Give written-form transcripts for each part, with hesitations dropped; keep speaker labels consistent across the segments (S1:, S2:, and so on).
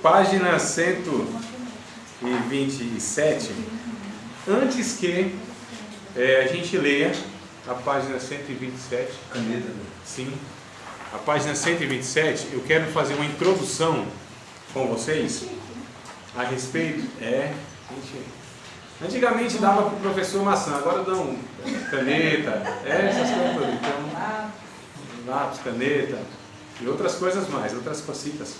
S1: Página 127. Antes que a gente leia a página 127.
S2: Caneta.
S1: Sim. A página 127, eu quero fazer uma introdução com vocês a respeito. Antigamente dava para o professor maçã, agora dão caneta, essas coisas todas. Então, lápis, caneta e outras coisas mais, outras cositas.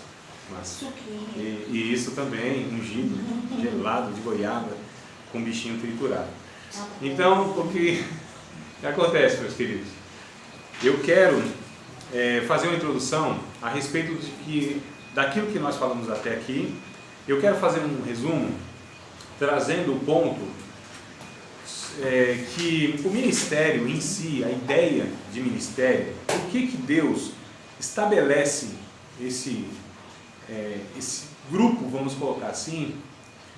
S1: E isso também, ungido, gelado de goiaba, com bichinho triturado. Então, o que acontece, meus queridos? Eu quero fazer uma introdução a respeito daquilo que nós falamos até aqui. Eu quero fazer um resumo, trazendo o ponto que o ministério em si, a ideia de ministério, o que Deus estabelece esse grupo, vamos colocar assim,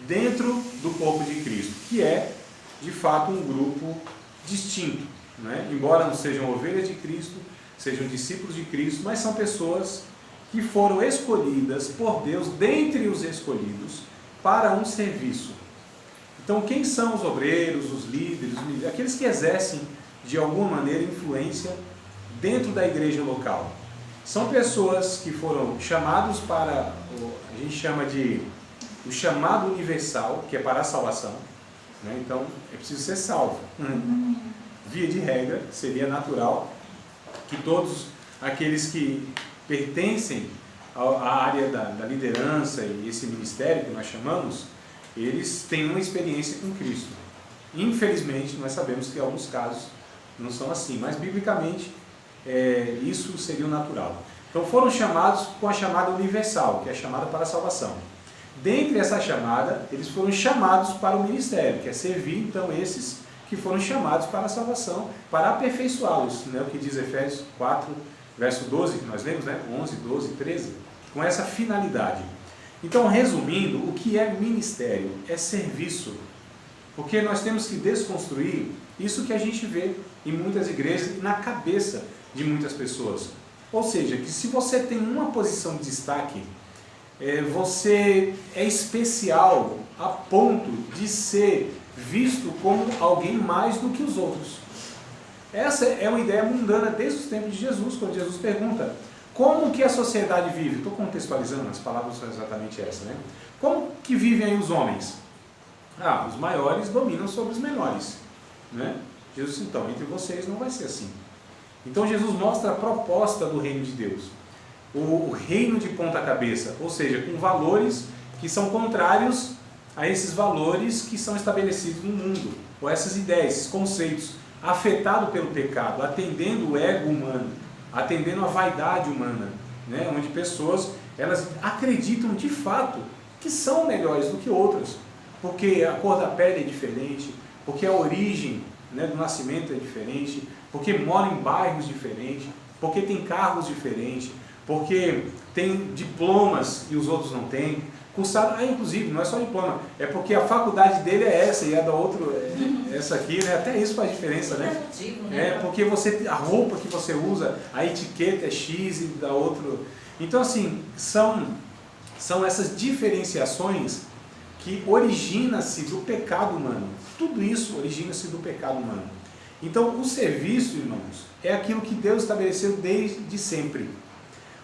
S1: dentro do corpo de Cristo, que é, de fato, um grupo distinto, né? Embora não sejam ovelhas de Cristo, sejam discípulos de Cristo, mas são pessoas que foram escolhidas por Deus, dentre os escolhidos, para um serviço. Então, quem são os obreiros, os líderes, aqueles que exercem, de alguma maneira, influência dentro da igreja local? São pessoas que foram chamados para, a gente chama de o chamado universal, que é para a salvação, né? Então, é preciso ser salvo. Via de regra, seria natural que todos aqueles que pertencem à área da liderança e esse ministério que nós chamamos, eles têm uma experiência com Cristo. Infelizmente, nós sabemos que em alguns casos não são assim, mas biblicamente isso seria o natural. Então foram chamados com a chamada universal, que é a chamada para a salvação. Dentre essa chamada, eles foram chamados para o ministério, que é servir, então, esses que foram chamados para a salvação, para aperfeiçoá-los, né? O que diz Efésios 4, verso 12, que nós lemos, né? 11, 12, 13, com essa finalidade. Então, resumindo, o que é ministério? É serviço. Porque nós temos que desconstruir isso que a gente vê em muitas igrejas e na cabeça de muitas pessoas. Ou seja, que se você tem uma posição de destaque, você é especial a ponto de ser visto como alguém mais do que os outros. Essa é uma ideia mundana desde os tempos de Jesus, quando Jesus pergunta: como que a sociedade vive? Estou contextualizando, as palavras são exatamente essas, né? Como que vivem aí os homens? Os maiores dominam sobre os menores, né? Jesus, então, entre vocês não vai ser assim. Então Jesus mostra a proposta do reino de Deus, o reino de ponta cabeça, ou seja, com valores que são contrários a esses valores que são estabelecidos no mundo, ou essas ideias, esses conceitos, afetados pelo pecado, atendendo o ego humano, atendendo a vaidade humana, né? Onde pessoas, elas acreditam de fato que são melhores do que outras, porque a cor da pele é diferente, porque a origem, né, do nascimento é diferente, porque moram em bairros diferentes, porque tem carros diferentes, porque tem diplomas e os outros não têm, cursado, inclusive, não é só diploma, é porque a faculdade dele é essa e a da outra é essa aqui, né? Até isso faz diferença, né? Porque a roupa que você usa, a etiqueta é X e da outra. Então, assim, são essas diferenciações que origina-se do pecado humano. Tudo isso origina-se do pecado humano. Então, o serviço, irmãos, é aquilo que Deus estabeleceu desde sempre.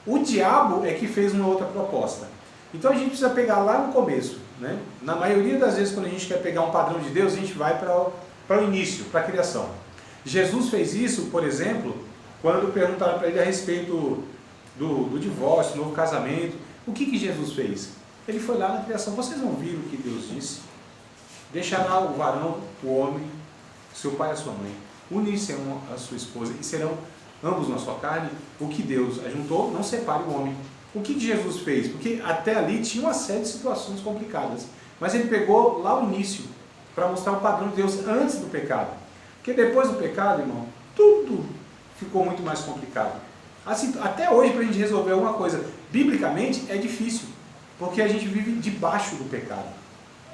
S1: O diabo é que fez uma outra proposta. Então a gente precisa pegar lá no começo, né? Na maioria das vezes, quando a gente quer pegar um padrão de Deus, a gente vai para o início, para a criação. Jesus fez isso, por exemplo, quando perguntaram para ele a respeito do divórcio, do novo casamento. O que Jesus fez? Ele foi lá na criação. Vocês não viram o que Deus disse? Deixará o varão, o homem, seu pai e a sua mãe, unir-se a sua esposa e serão ambos na sua carne. O que Deus ajuntou, não separe o homem. O que Jesus fez? Porque até ali tinha uma série de situações complicadas, mas ele pegou lá o início, para mostrar o padrão de Deus antes do pecado. Porque depois do pecado, irmão, tudo ficou muito mais complicado. Assim, até hoje, para a gente resolver alguma coisa, biblicamente, é difícil, porque a gente vive debaixo do pecado.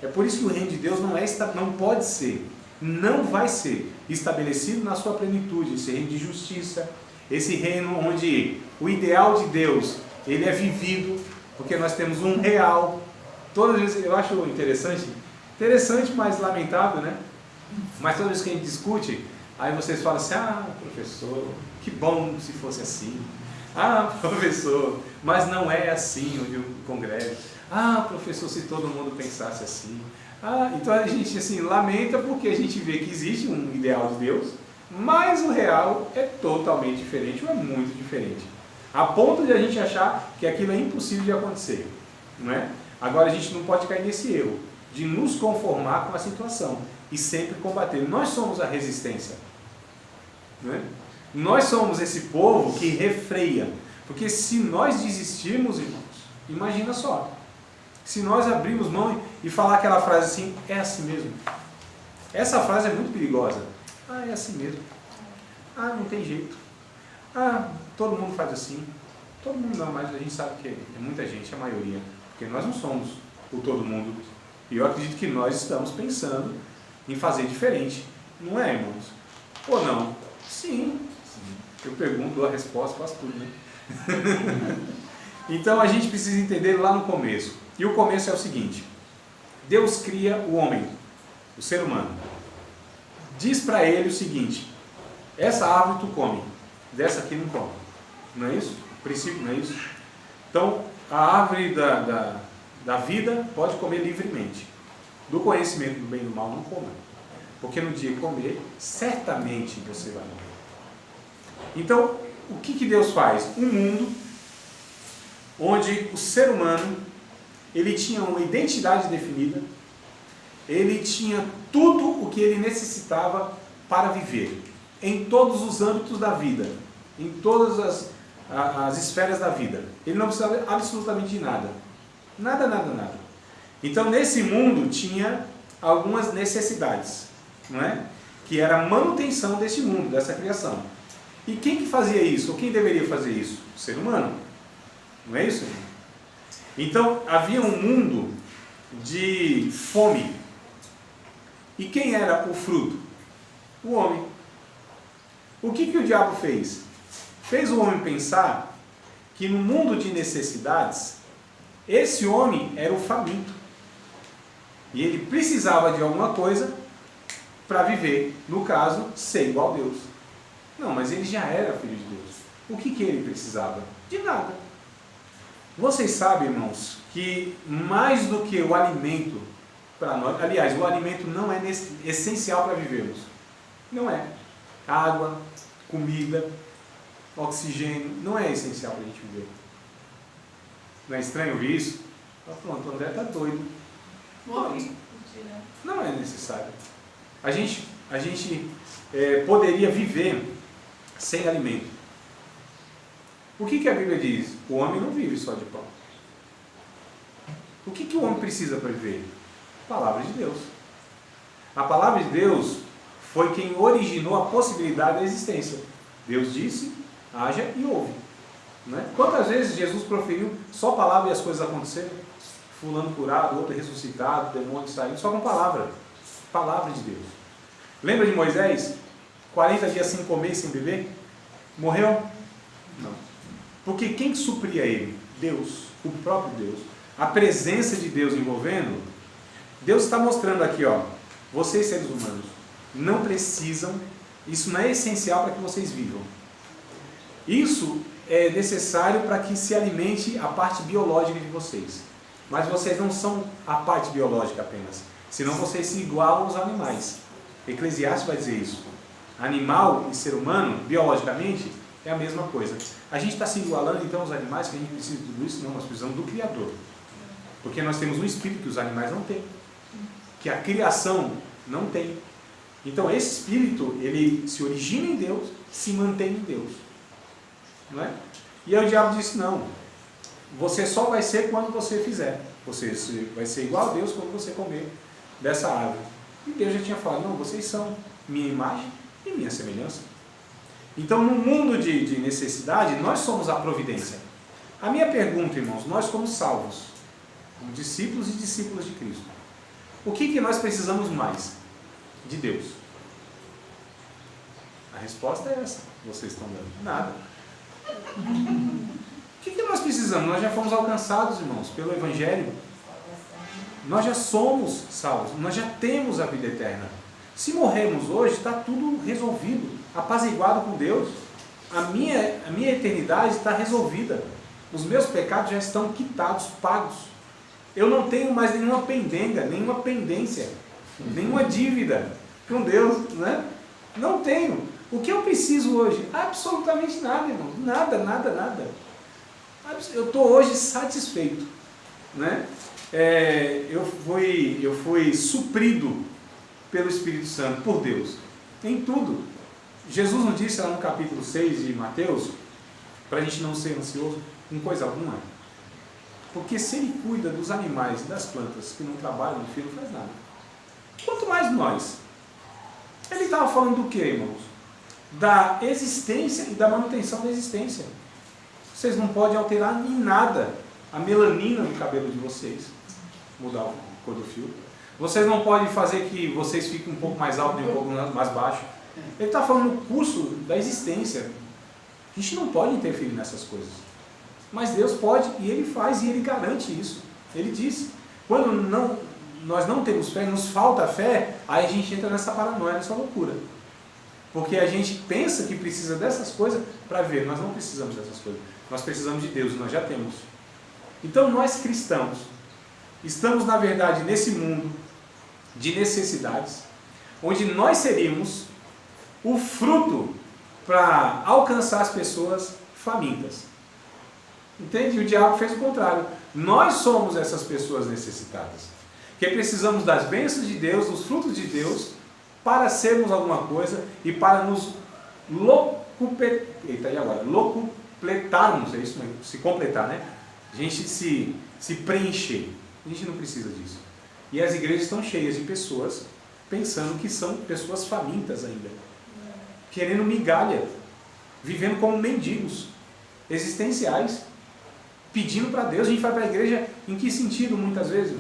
S1: É por isso que o reino de Deus não pode ser, não vai ser estabelecido na sua plenitude, esse reino de justiça, esse reino onde o ideal de Deus, ele é vivido, Porque nós temos um real. Todas as vezes, eu acho interessante, mas lamentável, né? Mas toda vez que a gente discute, aí vocês falam assim, professor, que bom se fosse assim. Professor, mas não é assim onde o congresso. Professor, se todo mundo pensasse assim. Então a gente assim, lamenta porque a gente vê que existe um ideal de Deus, mas o real é totalmente diferente, ou é muito diferente. A ponto de a gente achar que aquilo é impossível de acontecer. Não é? Agora a gente não pode cair nesse erro, de nos conformar com a situação e sempre combater. Nós somos a resistência. Não é? Nós somos esse povo que refreia. Porque se nós desistirmos, irmãos, imagina só. Se nós abrirmos mão e falar aquela frase assim, é assim mesmo. Essa frase é muito perigosa. É assim mesmo. Não tem jeito. Todo mundo faz assim. Todo mundo não, mas a gente sabe que é muita gente, a maioria. Porque nós não somos o todo mundo. E eu acredito que nós estamos pensando em fazer diferente. Não é, irmãos? Ou não? Sim. Eu pergunto, dou a resposta, faço tudo, né? Então a gente precisa entender lá no começo. E o começo é o seguinte: Deus cria o homem, o ser humano. Diz para ele o seguinte: essa árvore tu come, dessa aqui não come. Não é isso? O princípio não é isso? Então, a árvore da vida pode comer livremente. Do conhecimento do bem e do mal não coma. Porque no dia que comer, certamente você vai morrer. Então, o que Deus faz? Um mundo onde o ser humano, ele tinha uma identidade definida, ele tinha tudo o que ele necessitava para viver, em todos os âmbitos da vida, em todas as esferas da vida. Ele não precisava absolutamente de nada. Nada. Então, nesse mundo, tinha algumas necessidades, não é? Que era a manutenção desse mundo, dessa criação. E quem que fazia isso? Ou quem deveria fazer isso? O ser humano. Não é isso? Então, havia um mundo de fome. E quem era o fruto? O homem. O que o diabo fez? Fez o homem pensar que no mundo de necessidades, esse homem era o faminto. E ele precisava de alguma coisa para viver. No caso, ser igual a Deus. Não, mas ele já era filho de Deus. O que ele precisava? De nada. Vocês sabem, irmãos, que mais do que o alimento para nós, aliás, o alimento não é essencial para vivermos. Não é. Água, comida, oxigênio, não é essencial para a gente viver. Não é estranho ouvir isso? Pronto, o André está doido. Não é necessário. A gente poderia viver sem alimento. O que a Bíblia diz? O homem não vive só de pão. O que o homem precisa para viver? A palavra de Deus. A palavra de Deus foi quem originou a possibilidade da existência. Deus disse, haja e houve. Né? Quantas vezes Jesus proferiu só palavra e as coisas aconteceram? Fulano curado, outro ressuscitado, demônio saindo, só com palavra. Palavra de Deus. Lembra de Moisés? 40 dias sem comer e sem beber? Morreu? Não. Porque quem supria ele? Deus, o próprio Deus. A presença de Deus envolvendo. Deus está mostrando aqui, vocês seres humanos não precisam, isso não é essencial para que vocês vivam. Isso é necessário para que se alimente a parte biológica de vocês. Mas vocês não são a parte biológica apenas, senão vocês se igualam aos animais. Eclesiastes vai dizer isso. Animal e ser humano, biologicamente, é a mesma coisa. A gente está se igualando então aos animais, que a gente precisa de tudo isso? Não, nós precisamos do Criador. Porque nós temos um espírito que os animais não têm. Que a criação não tem. Então esse espírito, ele se origina em Deus, se mantém em Deus. Não é? E aí o diabo disse, não, você só vai ser quando você fizer. Você vai ser igual a Deus quando você comer dessa árvore. E Deus já tinha falado, não, vocês são minha imagem e minha semelhança. Então, no mundo de necessidade, nós somos a providência. A minha pergunta, irmãos, nós como salvos, como discípulos e discípulas de Cristo, o que nós precisamos mais? De Deus. A resposta é essa, vocês estão dando. Nada. O que nós precisamos? Nós já fomos alcançados, irmãos, pelo Evangelho. Nós já somos salvos, nós já temos a vida eterna. Se morrermos hoje, está tudo resolvido, apaziguado com Deus. A minha eternidade está resolvida. Os meus pecados já estão quitados, pagos. Eu não tenho mais nenhuma pendenga, nenhuma pendência, nenhuma dívida com Deus, né? Não tenho. O que eu preciso hoje? Absolutamente nada, irmão. Nada, nada, nada. Eu estou hoje satisfeito, né? Eu fui suprido pelo Espírito Santo, por Deus, em tudo. Jesus nos disse lá no capítulo 6 de Mateus, para a gente não ser ansioso com coisa alguma, porque se Ele cuida dos animais e das plantas que não trabalham, o filho não faz nada. Quanto mais nós. Ele estava falando do que, irmãos? Da existência e da manutenção da existência. Vocês não podem alterar em nada a melanina do cabelo de vocês, mudar a cor do fio. Vocês não podem fazer que vocês fiquem um pouco mais alto nem um pouco mais baixo. Ele está falando do curso da existência. A gente não pode interferir nessas coisas. Mas Deus pode, e Ele faz, e Ele garante isso. Ele diz. Quando nós não temos fé, nos falta fé, aí a gente entra nessa paranoia, nessa loucura. Porque a gente pensa que precisa dessas coisas para ver. Nós não precisamos dessas coisas. Nós precisamos de Deus, nós já temos. Então nós cristãos, estamos na verdade nesse mundo de necessidades, onde nós seríamos o fruto para alcançar as pessoas famintas. Entende? E o diabo fez o contrário. Nós somos essas pessoas necessitadas, que precisamos das bênçãos de Deus, dos frutos de Deus, para sermos alguma coisa e para nos locupletarmos, é isso mesmo, se completar, né? A gente se preencher. A gente não precisa disso. E as igrejas estão cheias de pessoas pensando que são pessoas famintas ainda, querendo migalha, vivendo como mendigos existenciais, pedindo para Deus. A gente vai para a igreja em que sentido muitas vezes?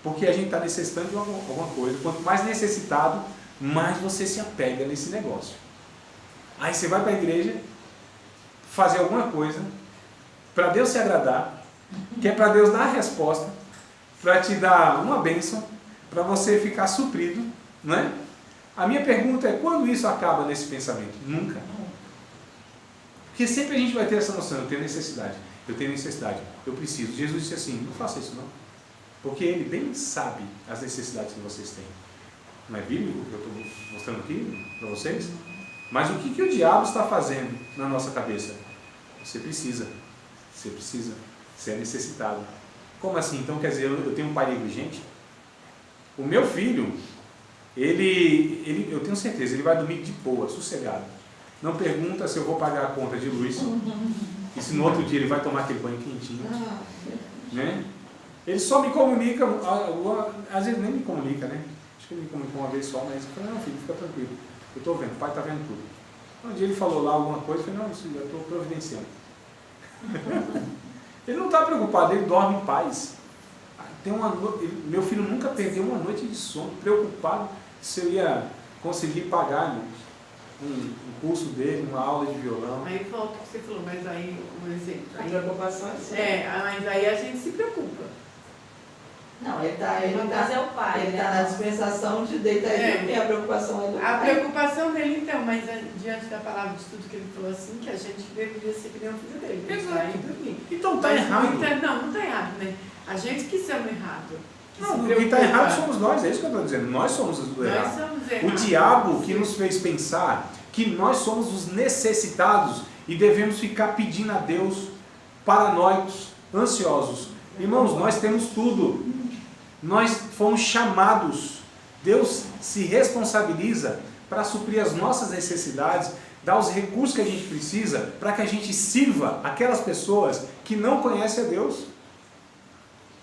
S1: Porque a gente está necessitando de alguma coisa. Quanto mais necessitado, mais você se apega nesse negócio. Aí você vai para a igreja fazer alguma coisa para Deus se agradar, que é para Deus dar a resposta, para te dar uma bênção, para você ficar suprido, não é? A minha pergunta é, quando isso acaba nesse pensamento? Nunca. Porque sempre a gente vai ter essa noção, eu tenho necessidade, eu preciso. Jesus disse assim, não faça isso não. Porque Ele bem sabe as necessidades que vocês têm. Não é bíblico que eu estou mostrando aqui para vocês? Mas o que o diabo está fazendo na nossa cabeça? Você precisa, você é necessitado. Como assim? Então quer dizer, eu tenho um pai negligente? O meu filho, eu tenho certeza, ele vai dormir de boa, sossegado. Não pergunta se eu vou pagar a conta de luz, e se no outro dia ele vai tomar aquele banho quentinho. Né? Ele só me comunica, às vezes nem me comunica, né? Acho que ele me comunicou uma vez só, mas eu falei, não filho, fica tranquilo. Eu estou vendo, o pai está vendo tudo. Um dia ele falou lá alguma coisa, eu falei, não, eu estou providenciando. Ele não está preocupado, ele dorme em paz. Meu filho nunca perdeu uma noite de sono, preocupado se eu ia conseguir pagar um curso dele, uma aula de violão.
S2: Aí volta o que você falou, mas aí, por exemplo,
S3: A preocupação é sua.
S2: mas aí a gente se preocupa.
S3: Não, ele está
S4: é o pai,
S3: ele
S4: né?
S3: tá na dispensação de deitar e dormir, a preocupação é do
S2: A
S3: pai.
S2: preocupação dele, então, mas diante da palavra de tudo que ele falou assim, que a gente deveria ser que nem o filho dele, deitar e dormir.
S1: Então está
S2: Mas
S1: errado.
S2: não está errado, né? A gente que somos errados.
S1: Não, quem está errado somos nós, é isso que eu estou dizendo. Nós somos os
S2: Nós
S1: errados.
S2: somos
S1: O
S2: errados.
S1: diabo que nos fez pensar que nós somos os necessitados e devemos ficar pedindo a Deus, paranoicos, ansiosos. Irmãos, nós temos tudo. Nós fomos chamados. Deus se responsabiliza para suprir as nossas necessidades, dar os recursos que a gente precisa para que a gente sirva aquelas pessoas que não conhecem a Deus.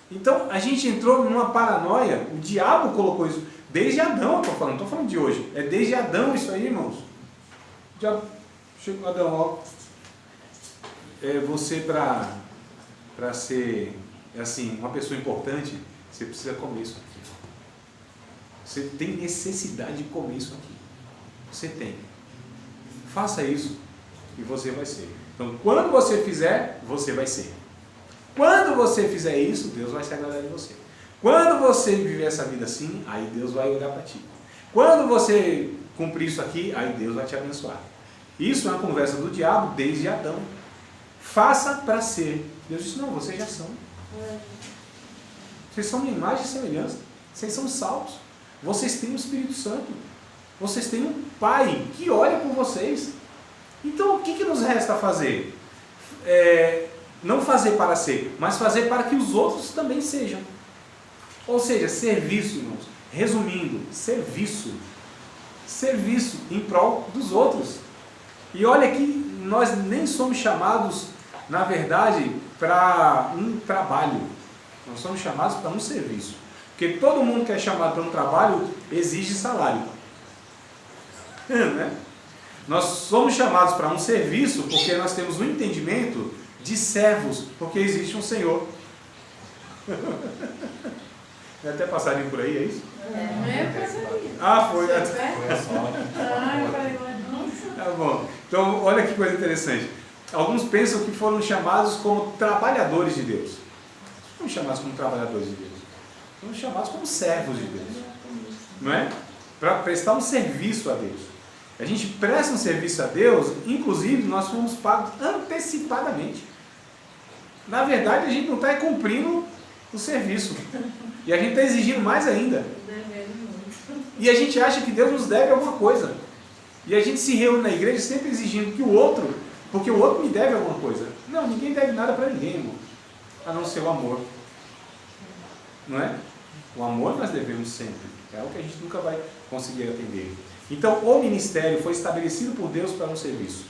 S1: Então a gente entrou numa paranoia, o diabo colocou isso, desde Adão eu estou falando, não estou falando de hoje, é desde Adão isso aí, irmãos. O diabo chegou, Adão, ó, você para ser assim, uma pessoa importante, você precisa comer isso aqui. Você tem necessidade de comer isso aqui. Você tem. Faça isso e você vai ser. Então, quando você fizer, você vai ser. Quando você fizer isso, Deus vai se agradar de você. Quando você viver essa vida assim, aí Deus vai olhar para ti. Quando você cumprir isso aqui, aí Deus vai te abençoar. Isso é uma conversa do diabo desde Adão. Faça para ser. Deus disse, não, vocês já são. Vocês são minha imagem e semelhança. Vocês são salvos. Vocês têm o Espírito Santo. Vocês têm um Pai que olha por vocês. Então, o que nos resta fazer? Não fazer para ser, mas fazer para que os outros também sejam. Ou seja, serviço, irmãos. Resumindo, serviço. Serviço em prol dos outros. E olha que nós nem somos chamados, na verdade, para um trabalho. Nós somos chamados para um serviço. Porque todo mundo que é chamado para um trabalho exige salário. Né? Nós somos chamados para um serviço porque nós temos um entendimento de servos, porque existe um Senhor. Tem até passarinho por aí, é isso?
S2: Passarinho.
S1: Ah, foi.
S2: Eu falei, nossa.
S1: Tá bom. Então, olha que coisa interessante. Alguns pensam que foram chamados como trabalhadores de Deus. Não foram chamados como trabalhadores de Deus. Foram chamados como servos de Deus. Não é? Para prestar um serviço a Deus. A gente presta um serviço a Deus, inclusive nós fomos pagos antecipadamente. Na verdade, a gente não está cumprindo o serviço. E a gente está exigindo mais ainda. E a gente acha que Deus nos deve alguma coisa. E a gente se reúne na igreja sempre exigindo que o outro, porque o outro me deve alguma coisa. Não, ninguém deve nada para ninguém, irmão. A não ser o amor. Não é? O amor nós devemos sempre. É o que a gente nunca vai conseguir atender. Então, o ministério foi estabelecido por Deus para um serviço.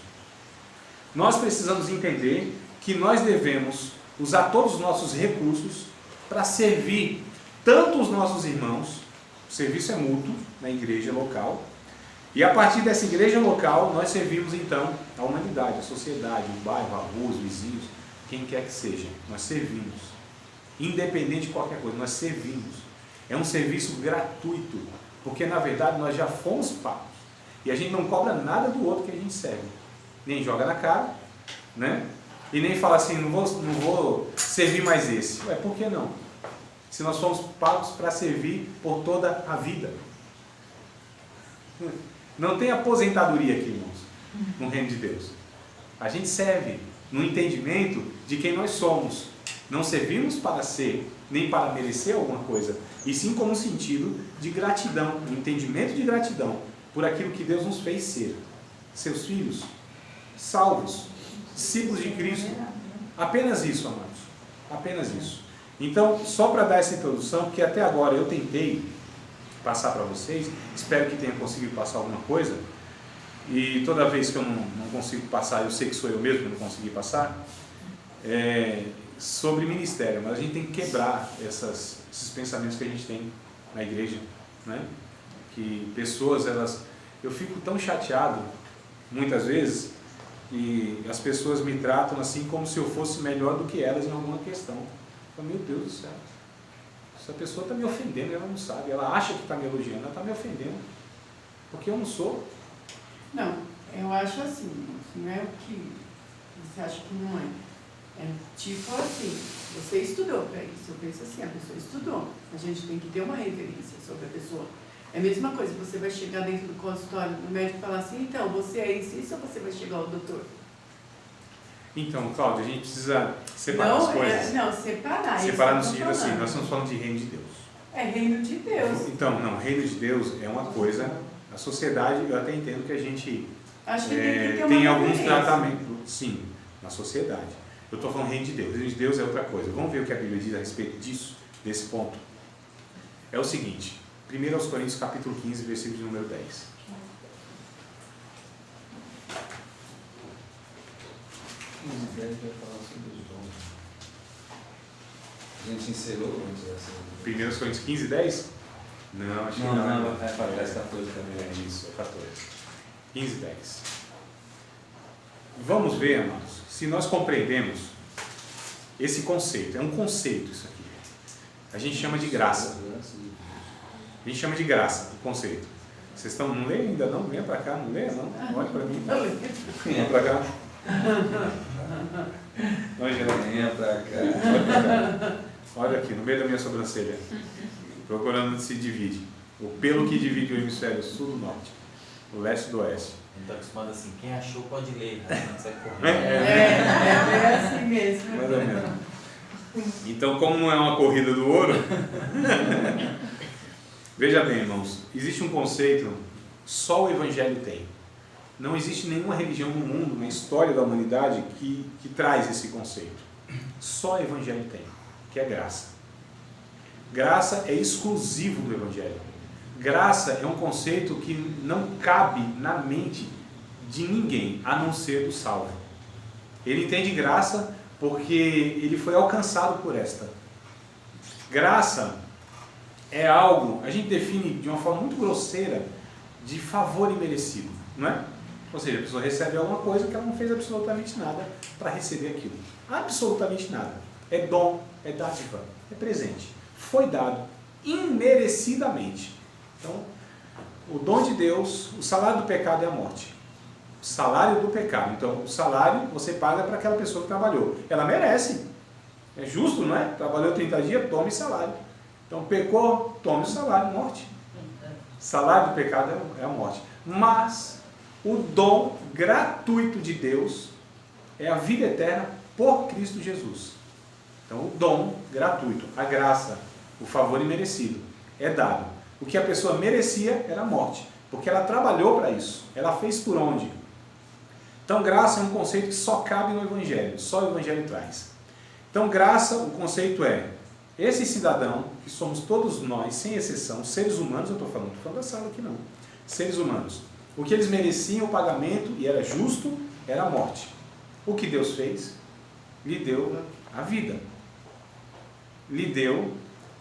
S1: Nós precisamos entender que nós devemos usar todos os nossos recursos para servir tanto os nossos irmãos, o serviço é mútuo na igreja local, e a partir dessa igreja local nós servimos então a humanidade, a sociedade, o bairro, a rua, os vizinhos, quem quer que seja, nós servimos, independente de qualquer coisa, nós servimos. É um serviço gratuito, porque na verdade nós já fomos pagos, e a gente não cobra nada do outro que a gente serve, nem joga na cara, né? E nem fala assim, não vou servir mais esse. Ué, por que não? Se nós fomos pagos para servir por toda a vida. Não tem aposentadoria aqui, irmãos, no reino de Deus. A gente serve no entendimento de quem nós somos. Não servimos para ser, nem para merecer alguma coisa, e sim como um sentido de gratidão, um entendimento de gratidão por aquilo que Deus nos fez ser. Seus filhos, salvos, discípulos de Cristo. Apenas isso, amados. Apenas isso. Então, só para dar essa introdução, porque até agora eu tentei passar para vocês, espero que tenha conseguido passar alguma coisa, e toda vez que eu não consigo passar, eu sei que sou eu mesmo que não consegui passar, sobre ministério, mas a gente tem que quebrar esses pensamentos que a gente tem na igreja, né? Que pessoas, eu fico tão chateado, muitas vezes, e as pessoas me tratam assim como se eu fosse melhor do que elas em alguma questão. Eu falo, meu Deus do céu, essa pessoa está me ofendendo, ela não sabe, ela acha que está me elogiando, ela está me ofendendo, porque eu não sou.
S2: Não, eu acho assim, não é o que você acha que não é. É tipo assim, você estudou para isso, eu penso assim, a pessoa estudou, a gente tem que ter uma referência sobre a pessoa. É a mesma coisa, você vai chegar dentro do consultório do médico e falar assim, então, você é isso ou você vai chegar ao doutor?
S1: Então, Cláudia, a gente precisa separar as coisas.
S2: Não, separar.
S1: Separar no sentido assim, nós estamos falando de reino de Deus.
S2: É reino de Deus.
S1: Então, não, reino de Deus é uma coisa, a sociedade, eu até entendo que a gente
S2: acho que tem
S1: tem alguns tratamentos, sim, na sociedade. Eu estou falando reino de Deus, reino de Deus é outra coisa. Vamos ver o que a Bíblia diz a respeito disso, desse ponto. É o seguinte, 1 Coríntios capítulo 15, versículo de número 10.
S4: Vai falar sobre os dons. A gente encerrou antes dessa.
S1: 1 Coríntios 15, 10? Não, acho que não.
S4: Não, é 14 também.
S1: É isso, é 14. 15, 10. Vamos ver, amados, se nós compreendemos esse conceito. É um conceito isso aqui. A gente chama de graça. A gente chama de graça o conceito. Vocês estão, não lê ainda não? Venha para cá, não lê não? Olha para mim. Venha para cá.
S4: Venha pra cá.
S1: Olha aqui, no meio da minha sobrancelha. Procurando se divide. O pelo que divide o hemisfério sul do norte. O leste do oeste.
S5: Ele está acostumado assim, quem achou pode ler, não sai correndo.
S2: É assim mesmo.
S1: Mais ou menos. Então, como não é uma corrida do ouro, veja bem, irmãos, existe um conceito, só o Evangelho tem. Não existe nenhuma religião no mundo, na história da humanidade, que traz esse conceito. Só o Evangelho tem, que é graça. Graça é exclusivo do Evangelho. Graça é um conceito que não cabe na mente de ninguém, a não ser do salvo. Ele entende graça porque ele foi alcançado por esta. Graça é algo, a gente define de uma forma muito grosseira, de favor imerecido, não é? Ou seja, a pessoa recebe alguma coisa que ela não fez absolutamente nada para receber aquilo. Absolutamente nada. É dom, é dádiva, é presente. Foi dado imerecidamente. Então, o dom de Deus, o salário do pecado é a morte. O salário do pecado. Então, o salário você paga para aquela pessoa que trabalhou. Ela merece. É justo, não é? Trabalhou 30 dias, tome salário. Então, pecou, tome o salário, morte. Salário do pecado é a morte. Mas, o dom gratuito de Deus é a vida eterna por Cristo Jesus. Então, o dom gratuito, a graça, o favor imerecido, é dado. O que a pessoa merecia era a morte, porque ela trabalhou para isso. Ela fez por onde? Então, graça é um conceito que só cabe no Evangelho, só o Evangelho traz. Então, graça, o conceito é, esse cidadão, que somos todos nós, sem exceção, seres humanos, eu estou falando da sala aqui não, seres humanos, o que eles mereciam o pagamento, e era justo, era a morte. O que Deus fez? Lhe deu a vida. Lhe deu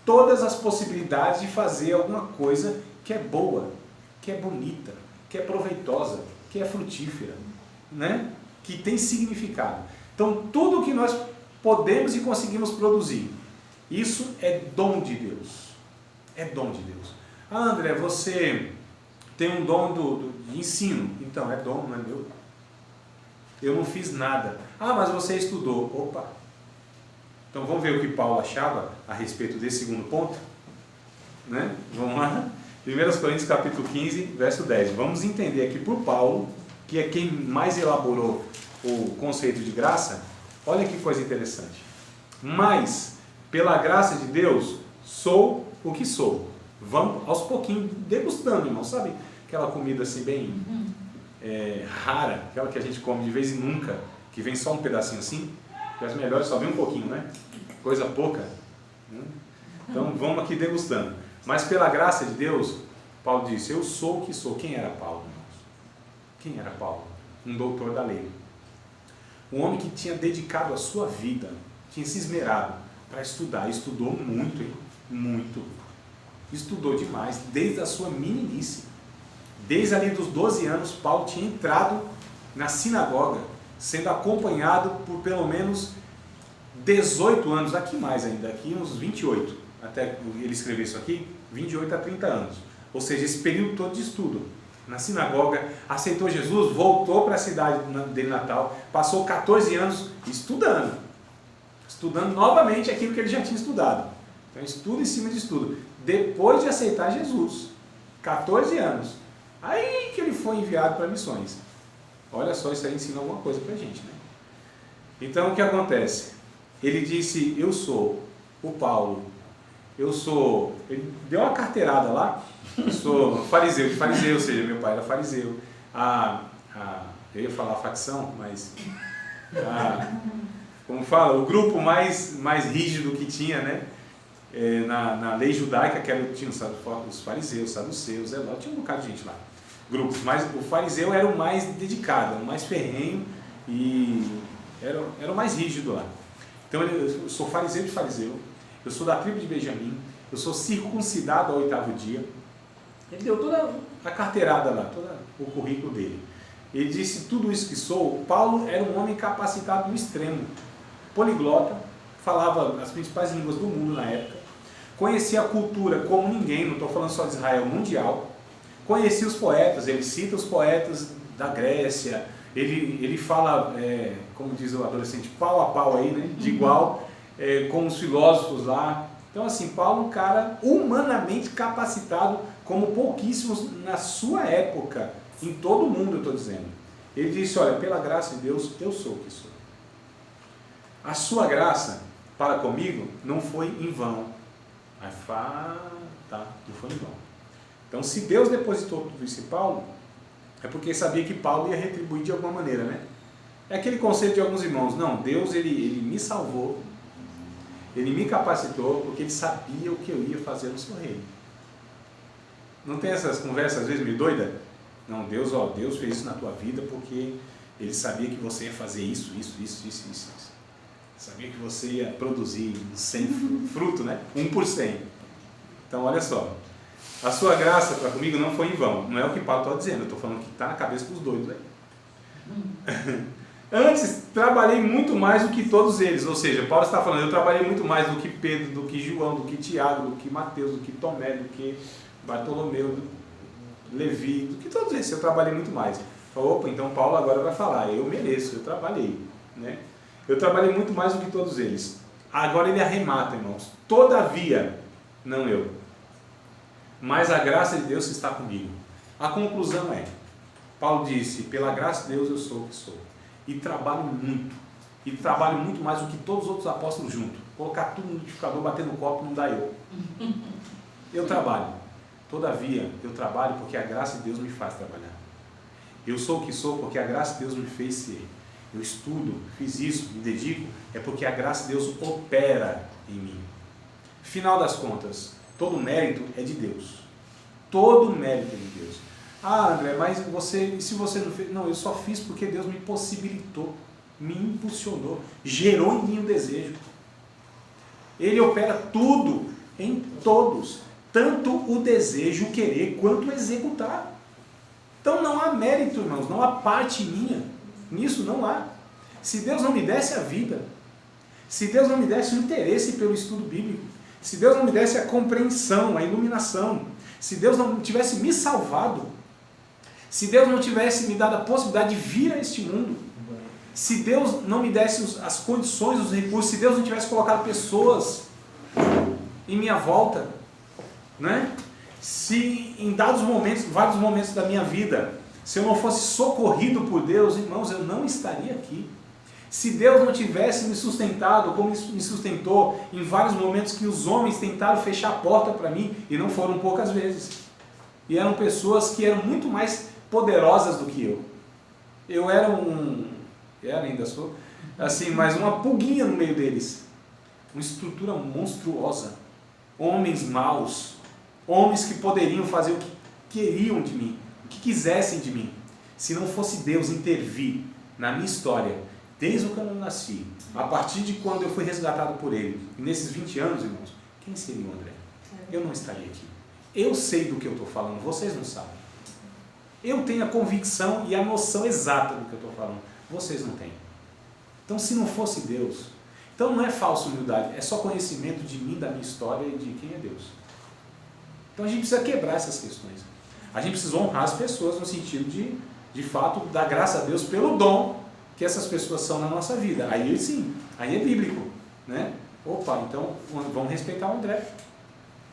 S1: todas as possibilidades de fazer alguma coisa que é boa, que é bonita, que é proveitosa, que é frutífera, né? Que tem significado. Então, tudo que nós podemos e conseguimos produzir, isso é dom de Deus. É dom de Deus. Ah, André, você tem um dom de ensino. Então, é dom, não é meu. Eu não fiz nada. Ah, mas você estudou. Opa! Então vamos ver o que Paulo achava a respeito desse segundo ponto? Né? Vamos lá? 1 Coríntios capítulo 15, verso 10. Vamos entender aqui por Paulo, que é quem mais elaborou o conceito de graça. Olha que coisa interessante. Mas, pela graça de Deus, sou o que sou. Vamos aos pouquinhos degustando, irmão. Sabe aquela comida assim bem rara, aquela que a gente come de vez em nunca, que vem só um pedacinho assim? Que as melhores só vem um pouquinho, né? Coisa pouca. Então vamos aqui degustando. Mas pela graça de Deus, Paulo disse, eu sou o que sou. Quem era Paulo, irmãos? Quem era Paulo? Um doutor da lei. Um homem que tinha dedicado a sua vida, tinha se esmerado para estudar. Estudou muito, hein? Muito. Estudou demais, desde a sua meninice. Desde ali dos 12 anos, Paulo tinha entrado na sinagoga, sendo acompanhado por pelo menos 18 anos, aqui mais ainda, aqui uns 28, até ele escrever isso aqui, 28 a 30 anos. Ou seja, esse período todo de estudo. Na sinagoga, aceitou Jesus, voltou para a cidade dele natal, passou 14 anos estudando novamente aquilo que ele já tinha estudado. Então, estudo em cima de estudo. Depois de aceitar Jesus, 14 anos, aí que ele foi enviado para missões. Olha só, isso aí ensina alguma coisa para a gente, né? Então, o que acontece? Ele disse, eu sou o Paulo, ele deu uma carteirada lá, eu sou fariseu, ou seja, meu pai era fariseu. Eu ia falar facção, mas como fala, o grupo mais rígido que tinha, né? Na lei judaica, tinha os fariseus, saduceus, tinha um bocado de gente lá, grupos, mas o fariseu era o mais dedicado, o mais ferrenho e era o mais rígido lá. Então eu sou fariseu de fariseu, eu sou da tribo de Benjamim, eu sou circuncidado ao 8º dia. Ele deu toda a carteirada lá, todo o currículo dele. Ele disse tudo isso que sou. Paulo era um homem capacitado no extremo, poliglota, falava as principais línguas do mundo na época, conhecia a cultura como ninguém, não estou falando só de Israel, mundial, conhecia os poetas, ele cita os poetas da Grécia, Ele fala, como diz o adolescente, pau a pau aí, né? De igual com os filósofos lá. Então, assim, Paulo é um cara humanamente capacitado, como pouquíssimos na sua época, em todo o mundo, eu estou dizendo. Ele disse, olha, pela graça de Deus, eu sou o que sou. A sua graça para comigo não foi em vão. Aí fala, tá, não foi em vão. Então, se Deus depositou tudo isso em Paulo, é porque sabia que Paulo ia retribuir de alguma maneira, né? É aquele conceito de alguns irmãos. Não, Deus, ele me salvou, ele me capacitou, porque ele sabia o que eu ia fazer no seu reino. Não tem essas conversas, às vezes, meio doida? Não, Deus fez isso na tua vida porque ele sabia que você ia fazer isso. Sabia que você ia produzir 100 fruto, né? 1 por 100. Então, olha só. A sua graça para comigo não foi em vão. Não é o que Paulo está dizendo. Eu estou falando que está na cabeça dos doidos aí. Antes, trabalhei muito mais do que todos eles. Ou seja, Paulo está falando, eu trabalhei muito mais do que Pedro, do que João, do que Tiago, do que Mateus, do que Tomé, do que Bartolomeu, do Levi, do que todos esses. Eu trabalhei muito mais. Falou, opa, então Paulo agora vai falar. Eu mereço, eu trabalhei. Né? Eu trabalhei muito mais do que todos eles. Agora ele arremata, irmãos. Todavia, não eu, mas a graça de Deus está comigo. A conclusão é, Paulo disse, pela graça de Deus eu sou o que sou. E trabalho muito mais do que todos os outros apóstolos juntos. Colocar tudo no liquidificador, bater no copo, não dá eu. Eu trabalho. Todavia, eu trabalho porque a graça de Deus me faz trabalhar. Eu sou o que sou porque a graça de Deus me fez ser. Eu estudo, fiz isso, me dedico, é porque a graça de Deus opera em mim. Final das contas, todo mérito é de Deus. Todo mérito é de Deus. Ah, André, mas se você não fez... Não, eu só fiz porque Deus me possibilitou, me impulsionou, gerou em mim o desejo. Ele opera tudo em todos, tanto o desejo, o querer, quanto o executar. Então não há mérito, irmãos, não há parte minha, nisso não há. Se Deus não me desse a vida, se Deus não me desse o interesse pelo estudo bíblico, se Deus não me desse a compreensão, a iluminação, se Deus não tivesse me salvado, se Deus não tivesse me dado a possibilidade de vir a este mundo, se Deus não me desse as condições, os recursos, se Deus não tivesse colocado pessoas em minha volta, né? Se em dados momentos, vários momentos da minha vida, se eu não fosse socorrido por Deus, irmãos, eu não estaria aqui. Se Deus não tivesse me sustentado, como me sustentou em vários momentos que os homens tentaram fechar a porta para mim, e não foram poucas vezes. E eram pessoas que eram muito mais poderosas do que eu. Eu era ainda sou, assim, mas uma pulguinha no meio deles. Uma estrutura monstruosa. Homens maus. Homens que poderiam fazer o que queriam de mim, o que quisessem de mim. Se não fosse Deus intervir na minha história, desde quando eu nasci, a partir de quando eu fui resgatado por Ele, e nesses 20 anos, irmãos, quem seria o André? Eu não estaria aqui. Eu sei do que eu estou falando, vocês não sabem. Eu tenho a convicção e a noção exata do que eu estou falando, vocês não têm. Então, se não fosse Deus, então não é falsa humildade, é só conhecimento de mim, da minha história e de quem é Deus. Então a gente precisa quebrar essas questões. A gente precisa honrar as pessoas no sentido de fato, dar graça a Deus pelo dom que essas pessoas são na nossa vida. Aí sim, aí é bíblico, né? Opa, então vamos respeitar o André.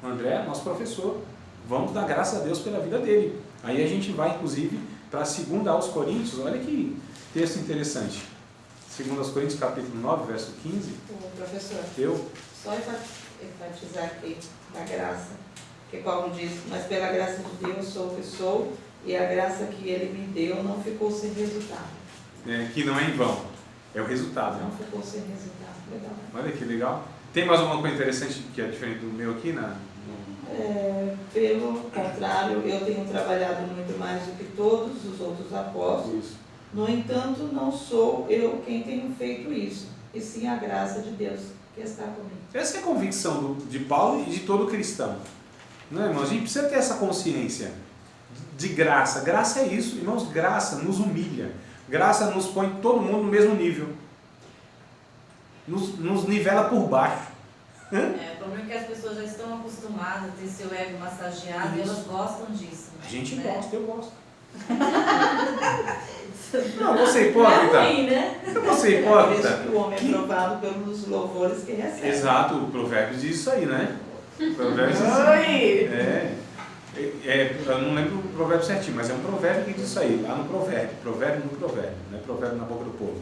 S1: O André é nosso professor. Vamos dar graça a Deus pela vida dele. Aí a gente vai, inclusive, para 2 aos Coríntios. Olha que texto interessante. 2 aos Coríntios, capítulo 9, verso 15.
S3: Professor,
S1: Eu...
S3: só enfatizar aqui da graça. Que Paulo diz, mas pela graça de Deus sou o que sou, e a graça que Ele me deu não ficou sem resultado.
S1: que não é em vão, é o resultado.
S3: Não ficou sem resultado, legal.
S1: Olha que legal. Tem mais alguma coisa interessante que é diferente do meu aqui?
S3: Pelo contrário, eu tenho trabalhado muito mais do que todos os outros apóstolos.
S1: Isso.
S3: No entanto, não sou eu quem tenho feito isso, e sim a graça de Deus que está comigo.
S1: Essa é a convicção de Paulo e de todo cristão. Não é, irmãos? A gente precisa ter essa consciência de graça. Graça é isso, irmãos. Graça nos humilha. Graça nos põe todo mundo no mesmo nível. Nos nivela por baixo.
S6: O problema é que as pessoas já estão acostumadas a ter seu ego massageado e elas gostam disso.
S1: A gente
S6: né?
S1: gosta, eu gosto. Não, vou ser
S6: Não é
S1: hipócrita.
S6: ruim, né?
S1: Eu vou ser
S3: Por isso
S1: hipócrita.
S3: que o homem é provado pelos louvores que recebe.
S1: Exato, o Provérbios diz isso aí, né? Provérbios diz
S2: Oi!
S1: eu não lembro o provérbio certinho, mas é um provérbio que diz isso aí, lá no provérbio no provérbio, não é provérbio na boca do povo.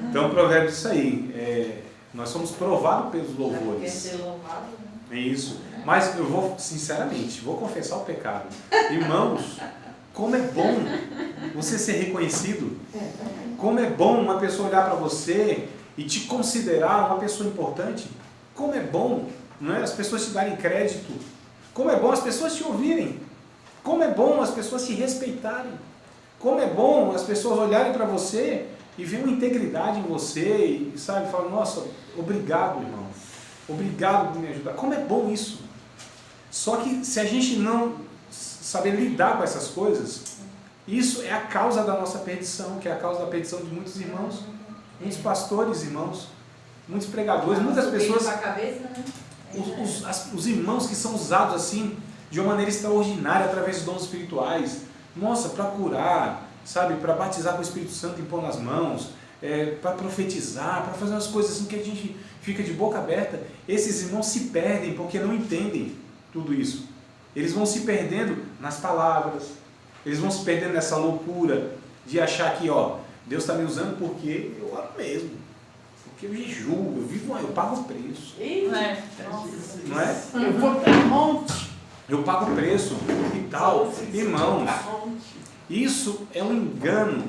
S1: Então o provérbio diz isso aí, nós somos provados pelos
S6: Porque
S1: louvores.
S6: ser louvado, né?
S1: É isso. Mas eu vou, sinceramente, vou confessar o pecado. Irmãos, como é bom você ser reconhecido. Como é bom uma pessoa olhar para você e te considerar uma pessoa importante. Como é bom, não é? As pessoas te darem crédito. Como é bom as pessoas te ouvirem. Como é bom as pessoas te respeitarem. Como é bom as pessoas olharem para você e ver uma integridade em você e, sabe, falar, nossa, obrigado, irmão. Obrigado por me ajudar. Como é bom isso. Só que se a gente não saber lidar com essas coisas, isso é a causa da nossa perdição, que é a causa da perdição de muitos irmãos, muitos pastores, irmãos, muitos pregadores, muitas pessoas,
S6: Subindo pra cabeça, né?
S1: os irmãos que são usados assim, de uma maneira extraordinária, através dos dons espirituais, nossa, para curar, sabe, para batizar com o Espírito Santo, impor nas mãos, para profetizar, para fazer umas coisas assim que a gente fica de boca aberta. Esses irmãos se perdem porque não entendem tudo isso. Eles vão se perdendo nas palavras, eles vão se perdendo nessa loucura de achar que, ó, Deus está me usando porque eu oro mesmo, porque eu jejuo, eu pago o preço,
S2: Ih,
S6: É.
S1: não é?
S2: eu vou para monte.
S1: Eu pago o preço e tal. Irmãos,
S2: Pra monte.
S1: isso é um engano,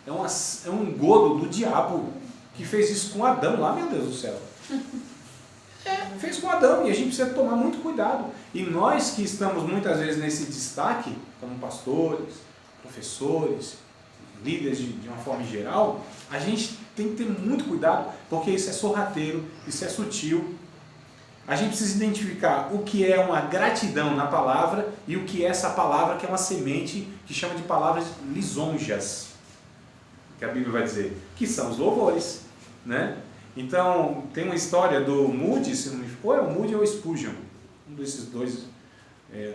S1: é um engodo do diabo que fez isso com Adão lá, meu Deus do céu. Fez com Adão e a gente precisa tomar muito cuidado. E nós que estamos muitas vezes nesse destaque, como pastores, professores, líderes de uma forma geral, a gente tem que ter muito cuidado, porque isso é sorrateiro, isso é sutil. A gente precisa identificar o que é uma gratidão na palavra e o que é essa palavra que é uma semente que chama de palavras lisonjas, que a Bíblia vai dizer, que são os louvores, né? Então, tem uma história do Moody, se não me engano, ou é o Moody ou o Spurgeon, um desses dois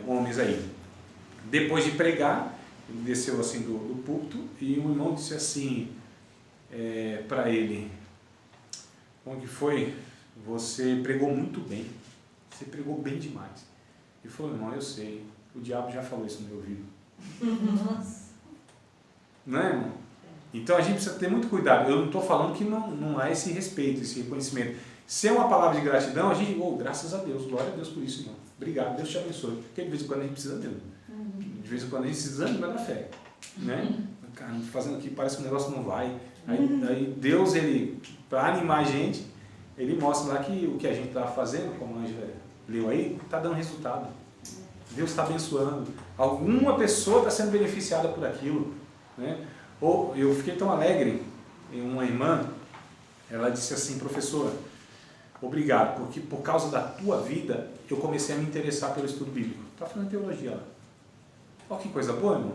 S1: homens aí. Depois de pregar, ele desceu assim do púlpito e um irmão disse assim para ele, como que foi? Você pregou muito bem, você pregou bem demais. Ele falou, irmão, eu sei, o diabo já falou isso no meu ouvido.
S6: Nossa.
S1: Não é, irmão? Então a gente precisa ter muito cuidado. Eu não estou falando que não há esse respeito, esse reconhecimento. Se é uma palavra de gratidão, a gente, graças a Deus, glória a Deus por isso, irmão. Obrigado, Deus te abençoe. Porque de vez em quando a gente precisa mesmo. De vez em quando a gente se desanima da fé. Né? Cara, fazendo aqui, parece que o negócio não vai. Aí Deus, para animar a gente, ele mostra lá que o que a gente está fazendo, como a Ângela leu aí, está dando resultado. Deus está abençoando. Alguma pessoa está sendo beneficiada por aquilo. Né? Ou eu fiquei tão alegre, uma irmã, ela disse assim, professora, obrigado, porque por causa da tua vida, eu comecei a me interessar pelo estudo bíblico. Está falando teologia lá. Olha que coisa boa, irmão.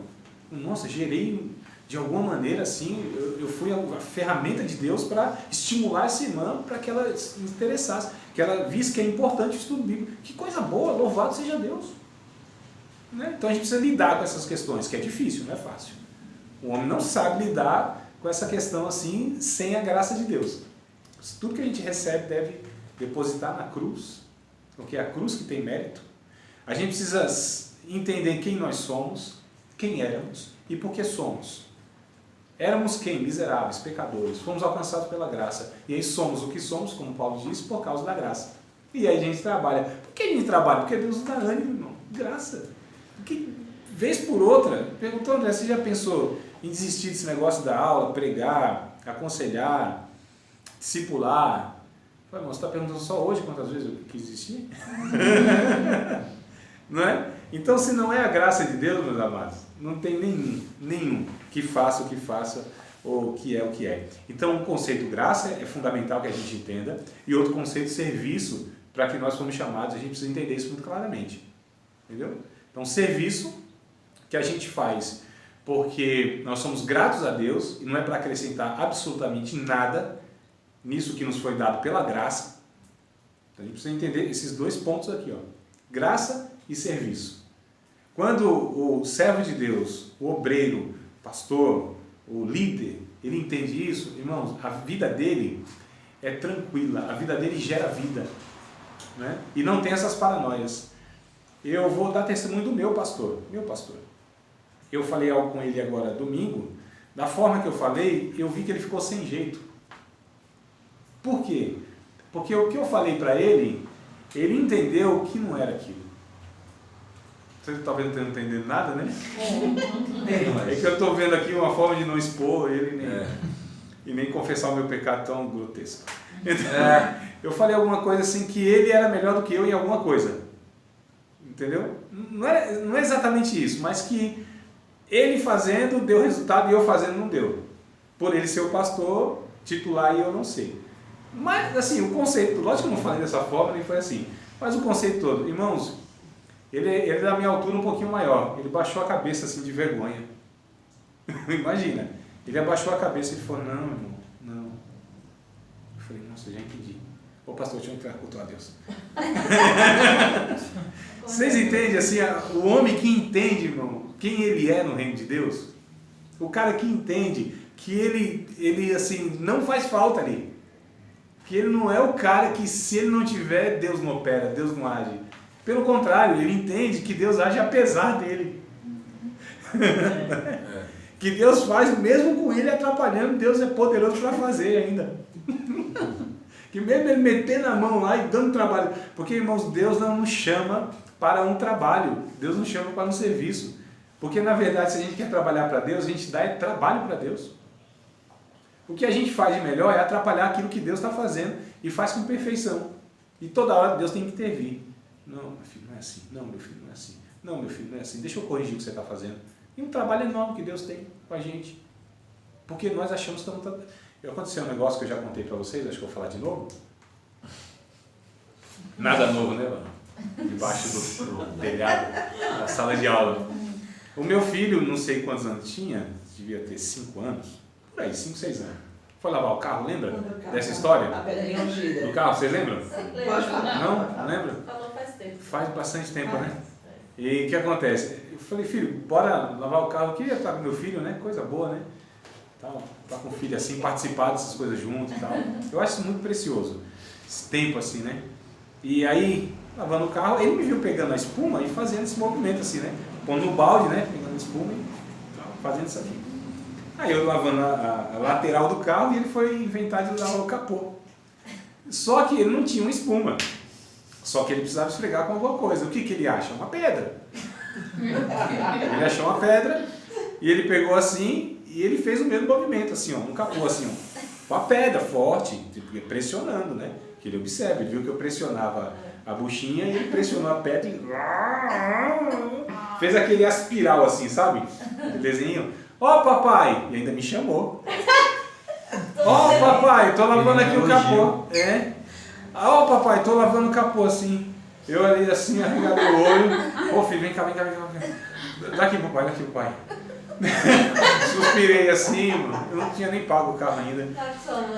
S1: Nossa, gerei de alguma maneira assim, eu fui a ferramenta de Deus para estimular essa irmã para que ela se interessasse, que ela visse que é importante o estudo bíblico. Que coisa boa, louvado seja Deus. Né? Então a gente precisa lidar com essas questões, que é difícil, não é fácil. O homem não sabe lidar com essa questão assim, sem a graça de Deus. Tudo que a gente recebe deve depositar na cruz, porque é a cruz que tem mérito. A gente precisa entender quem nós somos, quem éramos e por que somos. Éramos quem? Miseráveis, pecadores. Fomos alcançados pela graça. E aí somos o que somos, como Paulo disse, por causa da graça. E aí a gente trabalha. Por que a gente trabalha? Porque Deus nos dá ânimo, irmão. Graça. Porque, vez por outra, perguntou, André, você já pensou em desistir desse negócio da aula, pregar, aconselhar, discipular? Falei, irmão, você está perguntando só hoje quantas vezes eu quis desistir? Não é? Então, se não é a graça de Deus, meus amados, não tem nenhum que faça o que faça ou que é o que é. Então, o conceito graça é fundamental que a gente entenda, e outro conceito, serviço, para que nós fomos chamados, a gente precisa entender isso muito claramente. Entendeu? Então, serviço que a gente faz porque nós somos gratos a Deus, e não é para acrescentar absolutamente nada nisso que nos foi dado pela graça. Então, a gente precisa entender esses dois pontos aqui, ó. Graça e serviço. Quando o servo de Deus, o obreiro, o pastor, o líder, ele entende isso, irmãos, a vida dele é tranquila, a vida dele gera vida, né? E não tem essas paranoias. Eu vou dar testemunho do meu pastor. Eu falei algo com ele agora domingo, da forma que eu falei, eu vi que ele ficou sem jeito. Por quê? Porque o que eu falei para ele, ele entendeu que não era aquilo. Você talvez não tenha entendido nada, né? É que eu estou vendo aqui uma forma de não expor ele e nem confessar o meu pecado tão grotesco. Então, eu falei alguma coisa assim que ele era melhor do que eu em alguma coisa. Entendeu? Não é exatamente isso, mas que ele fazendo deu resultado e eu fazendo não deu. Por ele ser o pastor titular e eu não sei. Mas, assim, o conceito, lógico que eu não falei dessa forma, nem foi assim. Mas o conceito todo, irmãos, ele é da minha altura um pouquinho maior. Ele baixou a cabeça assim de vergonha. Imagina. Ele abaixou a cabeça e falou, não, irmão, não. Eu falei, nossa, já entendi. Ô pastor, deixa eu entrar cultuar a Deus. Vocês entendem assim, o homem que entende, irmão, quem ele é no reino de Deus? O cara que entende que ele assim, não faz falta ali. Que ele não é o cara que se ele não tiver, Deus não opera, Deus não age. Pelo contrário, ele entende que Deus age apesar dele. Que Deus faz mesmo com ele atrapalhando, Deus é poderoso para fazer ainda. Que mesmo ele metendo a mão lá e dando trabalho. Porque, irmãos, Deus não nos chama para um trabalho. Deus nos chama para um serviço. Porque, na verdade, se a gente quer trabalhar para Deus, a gente dá trabalho para Deus. O que a gente faz de melhor é atrapalhar aquilo que Deus está fazendo e faz com perfeição. E toda hora Deus tem que intervir. Não, meu filho, não é assim. Não, meu filho, não é assim. Não, meu filho, não é assim. Deixa eu corrigir o que você está fazendo. E um trabalho enorme que Deus tem com a gente. Porque nós achamos que estamos... Aconteceu um negócio que eu já contei para vocês, acho que eu vou falar de novo. Nada novo, né, mano? Debaixo do telhado, da sala de aula. O meu filho, não sei quantos anos tinha, devia ter 5 anos, por aí, 5, 6 anos. Foi lavar o carro, lembra dessa história?
S3: A pedrinha ungida.
S1: Do carro, vocês lembram?
S3: Pode falar.
S1: Não? Não lembra?
S6: Falou faz tempo.
S1: Faz bastante tempo, né? E o que acontece? Eu falei, filho, bora lavar o carro. Eu queria estar com meu filho, né? Coisa boa, né? Estar com o filho assim, participar dessas coisas junto e tal. Eu acho isso muito precioso. Esse tempo assim, né? E aí, lavando o carro, ele me viu pegando a espuma e fazendo esse movimento assim, né? Pondo no balde, né? Pegando a espuma e fazendo isso aqui. Aí eu lavando a lateral do carro e ele foi inventar de lavar o capô. Só que ele não tinha uma espuma. Só que ele precisava esfregar com alguma coisa. O que ele acha? Uma pedra. Ele achou uma pedra e ele pegou assim e ele fez o mesmo movimento, assim, ó, um capô, assim, ó, com a pedra forte, pressionando, né? Que ele observa, ele viu que eu pressionava a buchinha e ele pressionou a pedra e fez aquele aspiral, assim, sabe? Aquele desenho. Ó, papai! E ainda me chamou. Ó, papai, tô lavando aqui o capô. Ó, papai, tô lavando o capô, assim. Eu ali, assim, arregado o olho. Ô, filho, vem cá. Daqui, papai. Suspirei assim, mano. Eu não tinha nem pago o carro ainda.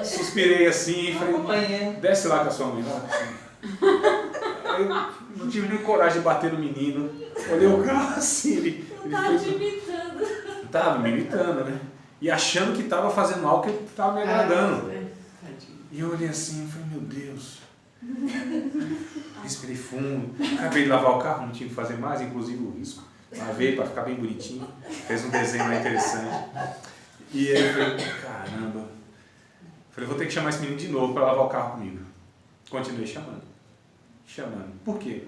S1: Suspirei assim e falei, desce lá com a sua mãe. Aí eu não tive nem coragem de bater no menino. Olhei o carro assim, ele
S6: Tava te imitando.
S1: Tava me imitando, né? E achando que tava fazendo algo que tava me agradando. E eu olhei assim e falei, meu Deus. Respirei fundo. Acabei de lavar o carro, não tinha que fazer mais, inclusive o risco. Lavei para ficar bem bonitinho. Fez um desenho lá interessante. E aí eu falei, caramba. Falei, vou ter que chamar esse menino de novo para lavar o carro comigo. Continuei chamando. Por quê?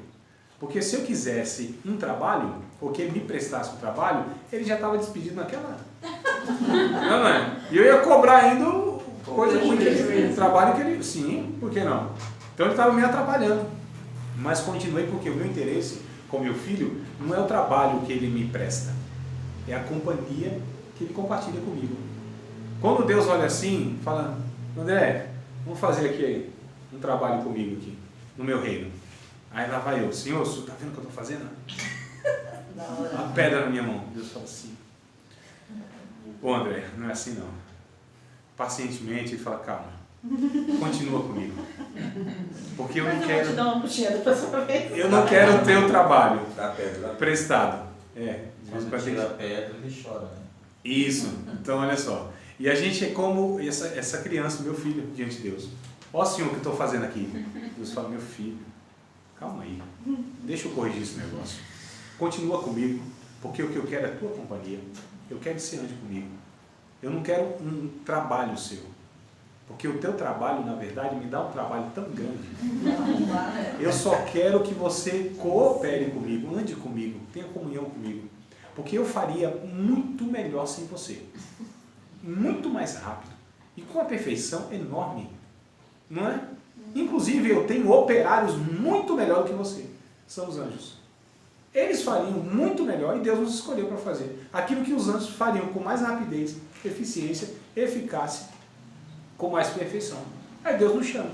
S1: Porque se eu quisesse um trabalho, ou que ele me prestasse um trabalho, ele já estava despedido naquela hora. Não é? E eu ia cobrar ainda coisa ruim que ele, trabalho que ele... Sim, por que não? Então ele estava me atrapalhando. Mas continuei porque o meu interesse com meu filho não é o trabalho que ele me presta. É a companhia que ele compartilha comigo. Quando Deus olha assim, fala, André, vamos fazer aqui um trabalho comigo aqui, no meu reino. Aí lá vai eu, Senhor, você está vendo o que eu estou fazendo? Uma pedra na minha mão. Deus fala assim, ô André, não é assim não. Pacientemente, ele fala, calma, continua comigo. Porque eu não quero...
S3: Vou te dar uma puxada da próxima vez.
S1: Eu não quero o teu trabalho
S4: Da pedra.
S1: prestado.
S5: Quando tira a pedra, ele chora, né?
S1: Isso, então olha só. E a gente é como essa criança, meu filho, diante de Deus. Ó Senhor, o que eu estou fazendo aqui? Deus fala, meu filho, calma aí, deixa eu corrigir esse negócio. Continua comigo, porque o que eu quero é a tua companhia. Eu quero que você ande comigo. Eu não quero um trabalho seu. Porque o teu trabalho, na verdade, me dá um trabalho tão grande. Eu só quero que você coopere comigo, ande comigo, tenha comunhão comigo. Porque eu faria muito melhor sem você. Muito mais rápido. E com a perfeição enorme. Não é? Inclusive, eu tenho operários muito melhor do que você. São os anjos. Eles fariam muito melhor e Deus nos escolheu para fazer aquilo que os anjos fariam com mais rapidez, eficiência, eficácia, com mais perfeição. Aí Deus nos chama.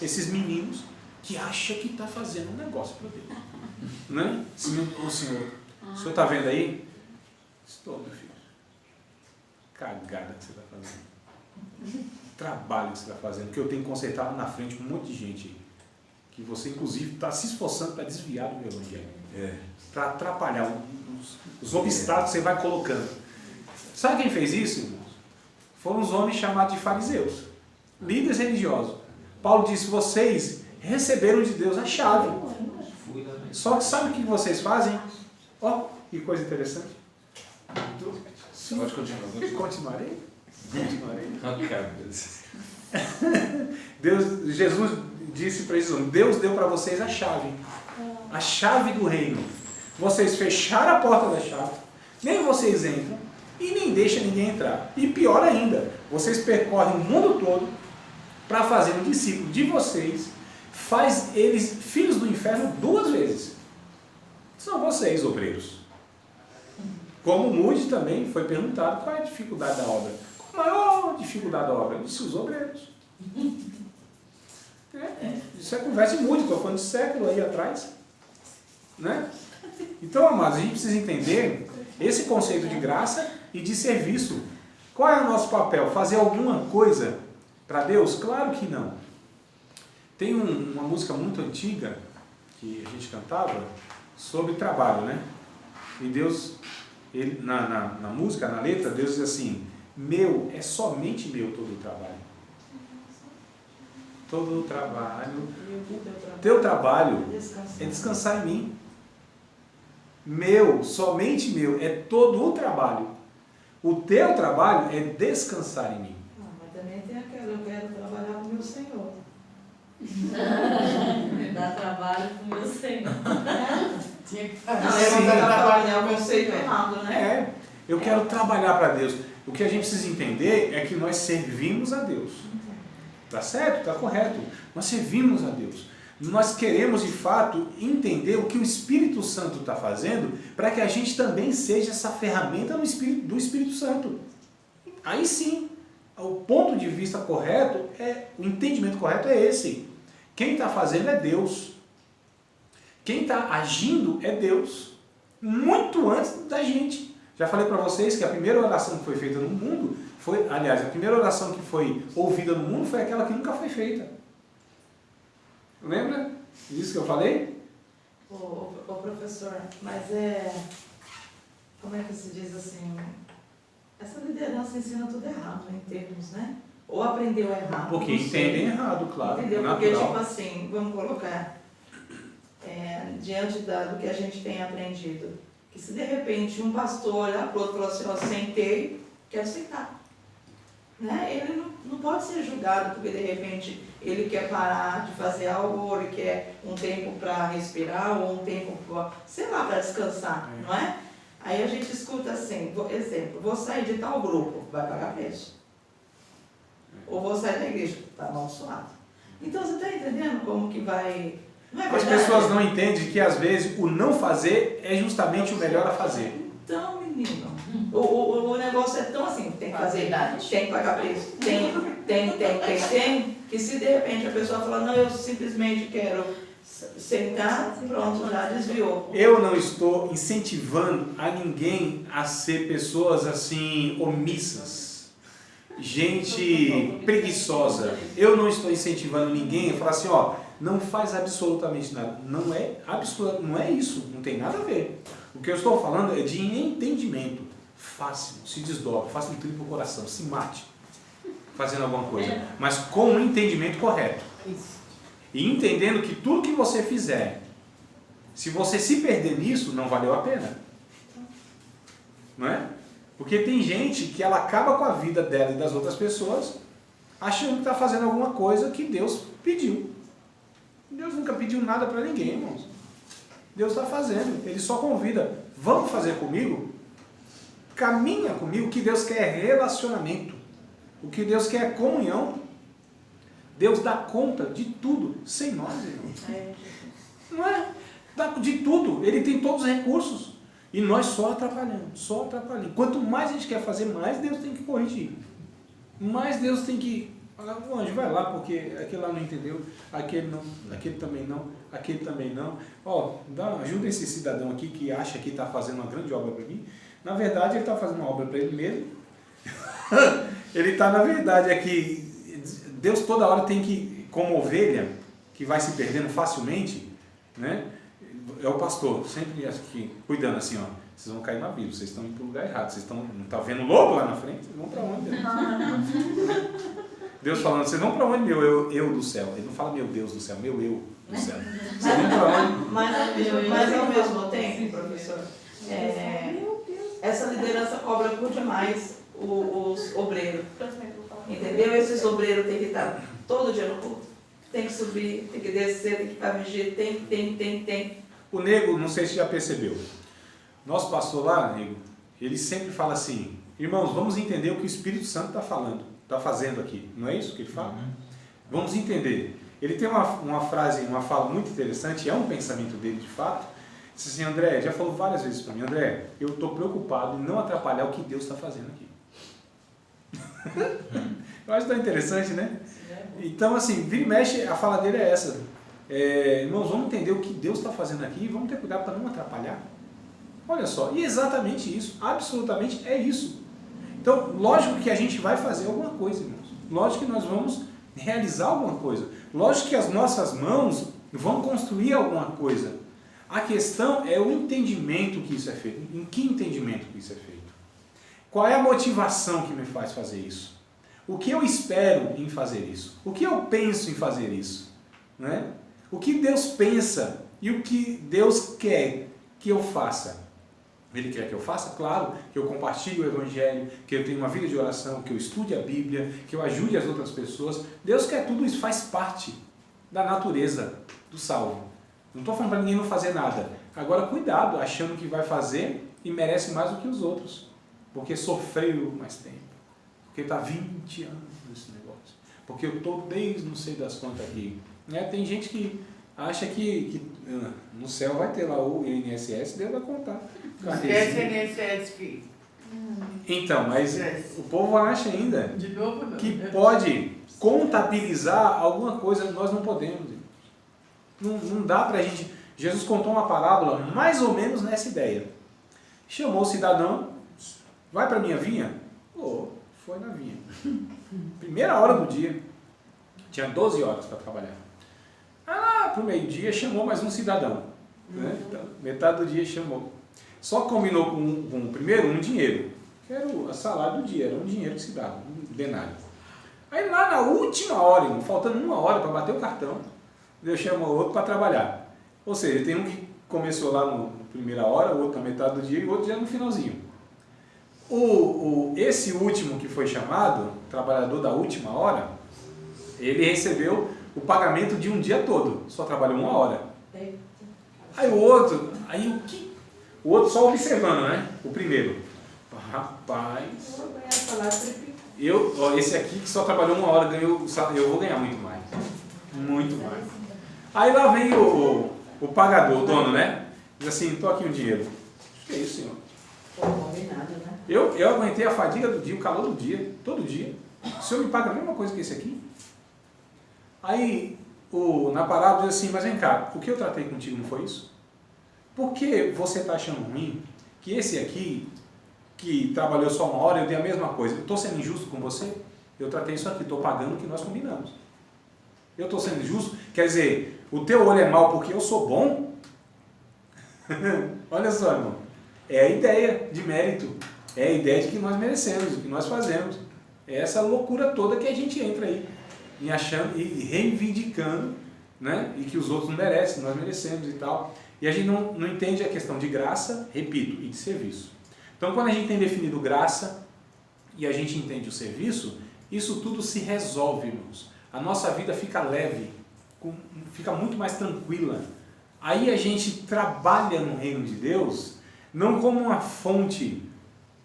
S1: Esses meninos que acham que está fazendo um negócio para Deus. Né? O senhor está vendo aí? Estou, meu filho. Cagada que você está fazendo. Trabalho que você está fazendo. Que eu tenho que consertar lá na frente com um monte de gente aí. Que você, inclusive, está se esforçando para desviar do meu evangelho. Para atrapalhar os obstáculos que você vai colocando. Sabe quem fez isso, irmãos? Foram os homens chamados de fariseus. Líderes religiosos. Paulo disse, vocês receberam de Deus a chave. Só que sabe o que vocês fazem? Ó, que coisa interessante.
S4: Você pode continuar.
S1: Continuarei?
S4: Deus.
S1: Jesus disse para eles, Deus deu para vocês a chave do reino. Vocês fecharam a porta da chave, nem vocês entram e nem deixam ninguém entrar. E pior ainda, vocês percorrem o mundo todo para fazer um discípulo de vocês, faz eles filhos do inferno 2 vezes. São vocês, obreiros. Como Moody também foi perguntado qual é a dificuldade da obra. Qual a maior dificuldade da obra? Disse os obreiros. Isso é conversa de Moody, estou falando de século aí atrás. Né? Então, amados, a gente precisa entender esse conceito de graça e de serviço. Qual é o nosso papel? Fazer alguma coisa para Deus? Claro que não. Tem uma música muito antiga que a gente cantava sobre trabalho, né? E Deus, ele, na música, na letra, Deus diz assim, meu, é somente meu todo o trabalho. Todo o trabalho. Teu trabalho é descansar em mim. Meu, somente meu, é todo o trabalho. O teu trabalho é descansar em mim.
S3: Mas também tem aquela, eu quero trabalhar com o meu Senhor.
S6: Me dá trabalho com o meu Senhor.
S2: Tinha que
S3: Você
S2: fazer.
S3: vai trabalhar o conceito errado, né?
S1: Eu quero trabalhar para Deus. O que a gente precisa entender é que nós servimos a Deus. Tá certo? Tá correto. Nós servimos a Deus. Nós queremos, de fato, entender o que o Espírito Santo está fazendo para que a gente também seja essa ferramenta do Espírito Santo. Aí sim, o ponto de vista correto, o entendimento correto é esse. Quem está fazendo é Deus. Quem está agindo é Deus. Muito antes da gente. Já falei para vocês que a primeira oração que foi feita no mundo a primeira oração que foi ouvida no mundo foi aquela que nunca foi feita. Lembra disso que eu falei?
S3: Ô professor, mas como é que se diz assim? Essa liderança ensina tudo errado em termos, né? Ou aprendeu errado.
S1: Porque entendem errado, claro.
S3: Entendeu?
S1: Natural.
S3: Porque, tipo assim, vamos colocar, diante do que a gente tem aprendido, que se de repente um pastor olhar para o outro e falar assim, ó, sentei, quero sentar. Né? Ele não pode ser julgado porque de repente ele quer parar de fazer algo, ou ele quer um tempo para respirar, ou um tempo para, sei lá, para descansar, não é? Aí a gente escuta assim, exemplo, vou sair de tal grupo, vai pagar preço. Ou vou sair da igreja, está amaldiçoado. Então você está entendendo como que vai... Não é
S1: As
S3: verdade?
S1: pessoas não entendem que às vezes o não fazer é justamente o melhor a fazer.
S3: Então, menino, o negócio é tão assim, tem que fazer, tem que pagar preço, tem, que se de repente a pessoa fala, não, eu simplesmente quero sentar, pronto, já desviou.
S1: Eu não estou incentivando a ninguém a ser pessoas assim, omissas, gente preguiçosa. Eu não estou incentivando ninguém a falar assim, ó, não faz absolutamente nada. Não é isso, não tem nada a ver. O que eu estou falando é de entendimento. Faça, se desdobre, faça um triplo coração, se mate. fazendo alguma coisa, mas com um entendimento correto.
S2: Isso.
S1: E entendendo que tudo que você fizer, se você se perder nisso, não valeu a pena. Não é? Porque tem gente que ela acaba com a vida dela e das outras pessoas achando que está fazendo alguma coisa que Deus pediu. Deus nunca pediu nada para ninguém, irmãos. Deus está fazendo. Ele só convida. Vamos fazer comigo? Caminha comigo. O que Deus quer é relacionamento. O que Deus quer é comunhão. Deus dá conta de tudo sem nós, irmãos. Não é? Dá de tudo. Ele tem todos os recursos. E nós só atrapalhamos, só atrapalhamos. Quanto mais a gente quer fazer, mais Deus tem que corrigir. Mais Deus tem que falar, o anjo, vai lá, porque aquele lá não entendeu, aquele não, aquele também não, aquele também não. Ó, ajuda esse cidadão aqui que acha que está fazendo uma grande obra para mim. Na verdade, ele está fazendo uma obra para ele mesmo. Ele está, na verdade, aqui. Deus toda hora tem que, como ovelha, que vai se perdendo facilmente, né? É o pastor, sempre aqui, cuidando assim, ó. Vocês vão cair na Bíblia, vocês estão indo para o lugar errado. Vocês não estão vendo lobo lá na frente? Vocês vão para onde? Deus falando, vocês vão para onde, meu eu do céu? Ele não fala meu Deus do céu, meu eu do céu. Vocês vão para onde?
S3: Mas ao mesmo tempo, professor, essa liderança cobra por demais os obreiros. Entendeu? Esses obreiros têm que estar todo dia no culto. Tem que subir, tem que descer, tem que ficar vigiando, tem.
S1: O nego, não sei se já percebeu, nosso pastor lá, nego, ele sempre fala assim, irmãos, vamos entender o que o Espírito Santo está falando, está fazendo aqui. Não é isso que ele fala? Vamos entender. Ele tem uma frase, uma fala muito interessante, é um pensamento dele de fato. Diz assim, André, já falou várias vezes para mim, André, eu estou preocupado em não atrapalhar o que Deus está fazendo aqui. Eu acho tão interessante, né? Então, assim, vira e mexe, a fala dele é essa. Irmãos, vamos entender o que Deus está fazendo aqui e vamos ter cuidado para não atrapalhar. Olha só, e exatamente isso, absolutamente é isso. Então, lógico que a gente vai fazer alguma coisa, irmãos. Lógico que nós vamos realizar alguma coisa. Lógico que as nossas mãos vão construir alguma coisa. A questão é o entendimento que isso é feito. Em que entendimento que isso é feito? Qual é a motivação que me faz fazer isso? O que eu espero em fazer isso? O que eu penso em fazer isso? Né? O que Deus pensa e o que Deus quer que eu faça? Ele quer que eu faça, claro, que eu compartilhe o Evangelho, que eu tenha uma vida de oração, que eu estude a Bíblia, que eu ajude as outras pessoas. Deus quer tudo isso, faz parte da natureza do salvo. Não estou falando para ninguém não fazer nada. Agora, cuidado, achando que vai fazer e merece mais do que os outros, porque sofreu mais tempo, porque está 20 anos nesse negócio, porque eu estou desde não sei das quantas aqui. Tem gente que acha que no céu vai ter lá o INSS, Deus vai contar.
S2: Esquece INSS, filho.
S1: Então, mas o povo acha ainda
S2: De novo, não.
S1: que pode contabilizar alguma coisa, nós não podemos. Não dá pra gente... Jesus contou uma parábola mais ou menos nessa ideia. Chamou o cidadão, vai para minha vinha? Foi na vinha. Primeira hora do dia, tinha 12 horas para trabalhar. Para o meio-dia chamou mais um cidadão. Né? Então, metade do dia chamou. Só combinou com primeiro um dinheiro, que era o salário do dia, era um dinheiro que se dava, um denário. Aí lá na última hora, irmão, faltando 1 hora para bater o cartão, Deus chamou outro para trabalhar. Ou seja, tem um que começou lá na primeira hora, o outro na metade do dia e o outro já no finalzinho. Esse último que foi chamado, trabalhador da última hora, ele recebeu o pagamento de um dia todo, só trabalhou 1 hora. Aí o outro só observando, né? O primeiro. Rapaz, esse aqui que só trabalhou 1 hora, eu vou ganhar muito mais. Muito mais. Aí lá vem o pagador, o dono, né? Diz assim, estou aqui um dinheiro. Que é isso, senhor?
S3: Combinado, né?
S1: Eu aguentei a fadiga do dia, o calor do dia, todo dia. O senhor me paga a mesma coisa que esse aqui? Aí, na parábola diz assim, mas vem cá, o que eu tratei contigo não foi isso? Por que você está achando ruim que esse aqui, que trabalhou só 1 hora, eu dei a mesma coisa? Eu estou sendo injusto com você? Eu tratei isso aqui, estou pagando o que nós combinamos. Eu estou sendo injusto? Quer dizer, o teu olho é mau porque eu sou bom? Olha só, irmão. É a ideia de mérito. É a ideia de que nós merecemos, o que nós fazemos. É essa loucura toda que a gente entra aí, em achando e reivindicando, né? E que os outros não merecem, nós merecemos e tal. E a gente não entende a questão de graça, repito, e de serviço. Então, quando a gente tem definido graça e a gente entende o serviço, isso tudo se resolve, irmãos. A nossa vida fica leve, fica muito mais tranquila. Aí a gente trabalha no reino de Deus não como uma fonte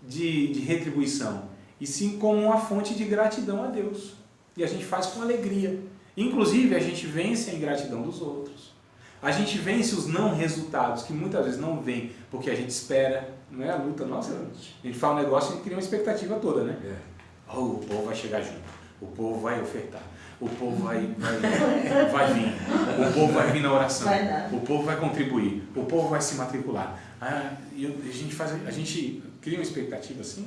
S1: de retribuição, e sim como uma fonte de gratidão a Deus. E a gente faz com alegria. Inclusive, a gente vence a ingratidão dos outros. A gente vence os não resultados, que muitas vezes não vêm, porque a gente espera, não é a luta nossa. A gente fala um negócio e a gente cria uma expectativa toda, né? Oh, o povo vai chegar junto, o povo vai ofertar, o povo vai vir, o povo vai vir na oração, o povo vai contribuir, o povo vai se matricular. E a gente cria uma expectativa assim,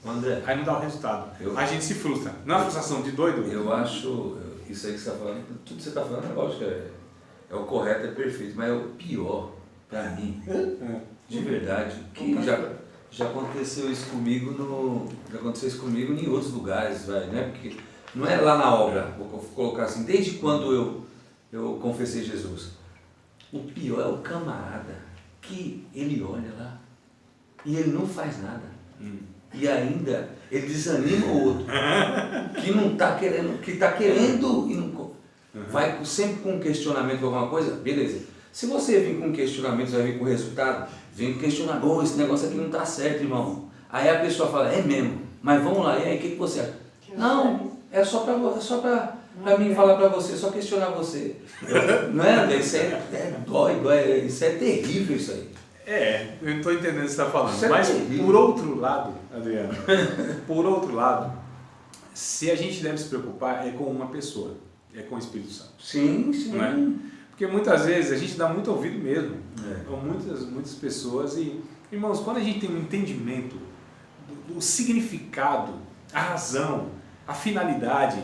S4: André,
S1: aí não dá o resultado. A gente se frustra. Não é uma frustração de doido?
S4: eu acho, isso aí que você está falando, tudo que você está falando é lógico, é o correto, é perfeito, mas é o pior para mim, de verdade, que já aconteceu isso comigo em outros lugares, né? Porque não é lá na obra, vou colocar assim, desde quando eu confessei Jesus. O pior é o camarada que ele olha lá e ele não faz nada. E ainda ele desanima o outro que não está querendo, que está querendo e não vai sempre com um questionamento de alguma coisa, beleza. Se você vir com questionamento, você vai vir com resultado, vem com questionamento, esse negócio aqui não está certo, irmão. Aí a pessoa fala, é mesmo, mas vamos lá, e aí, o que você acha? Não, é só para mim falar para você, só questionar você. Não é, André? Isso dói, isso é terrível isso aí.
S1: Eu não estou entendendo o que você está falando.
S4: Isso é
S1: Mas,
S4: terrível.
S1: por outro lado, Adriano, por outro lado, se a gente deve se preocupar, é com uma pessoa, é com o Espírito Santo.
S4: Sim.
S1: Não é? Porque muitas vezes a gente dá muito ouvido mesmo, com muitas pessoas. E, irmãos, quando a gente tem um entendimento do significado, a razão, a finalidade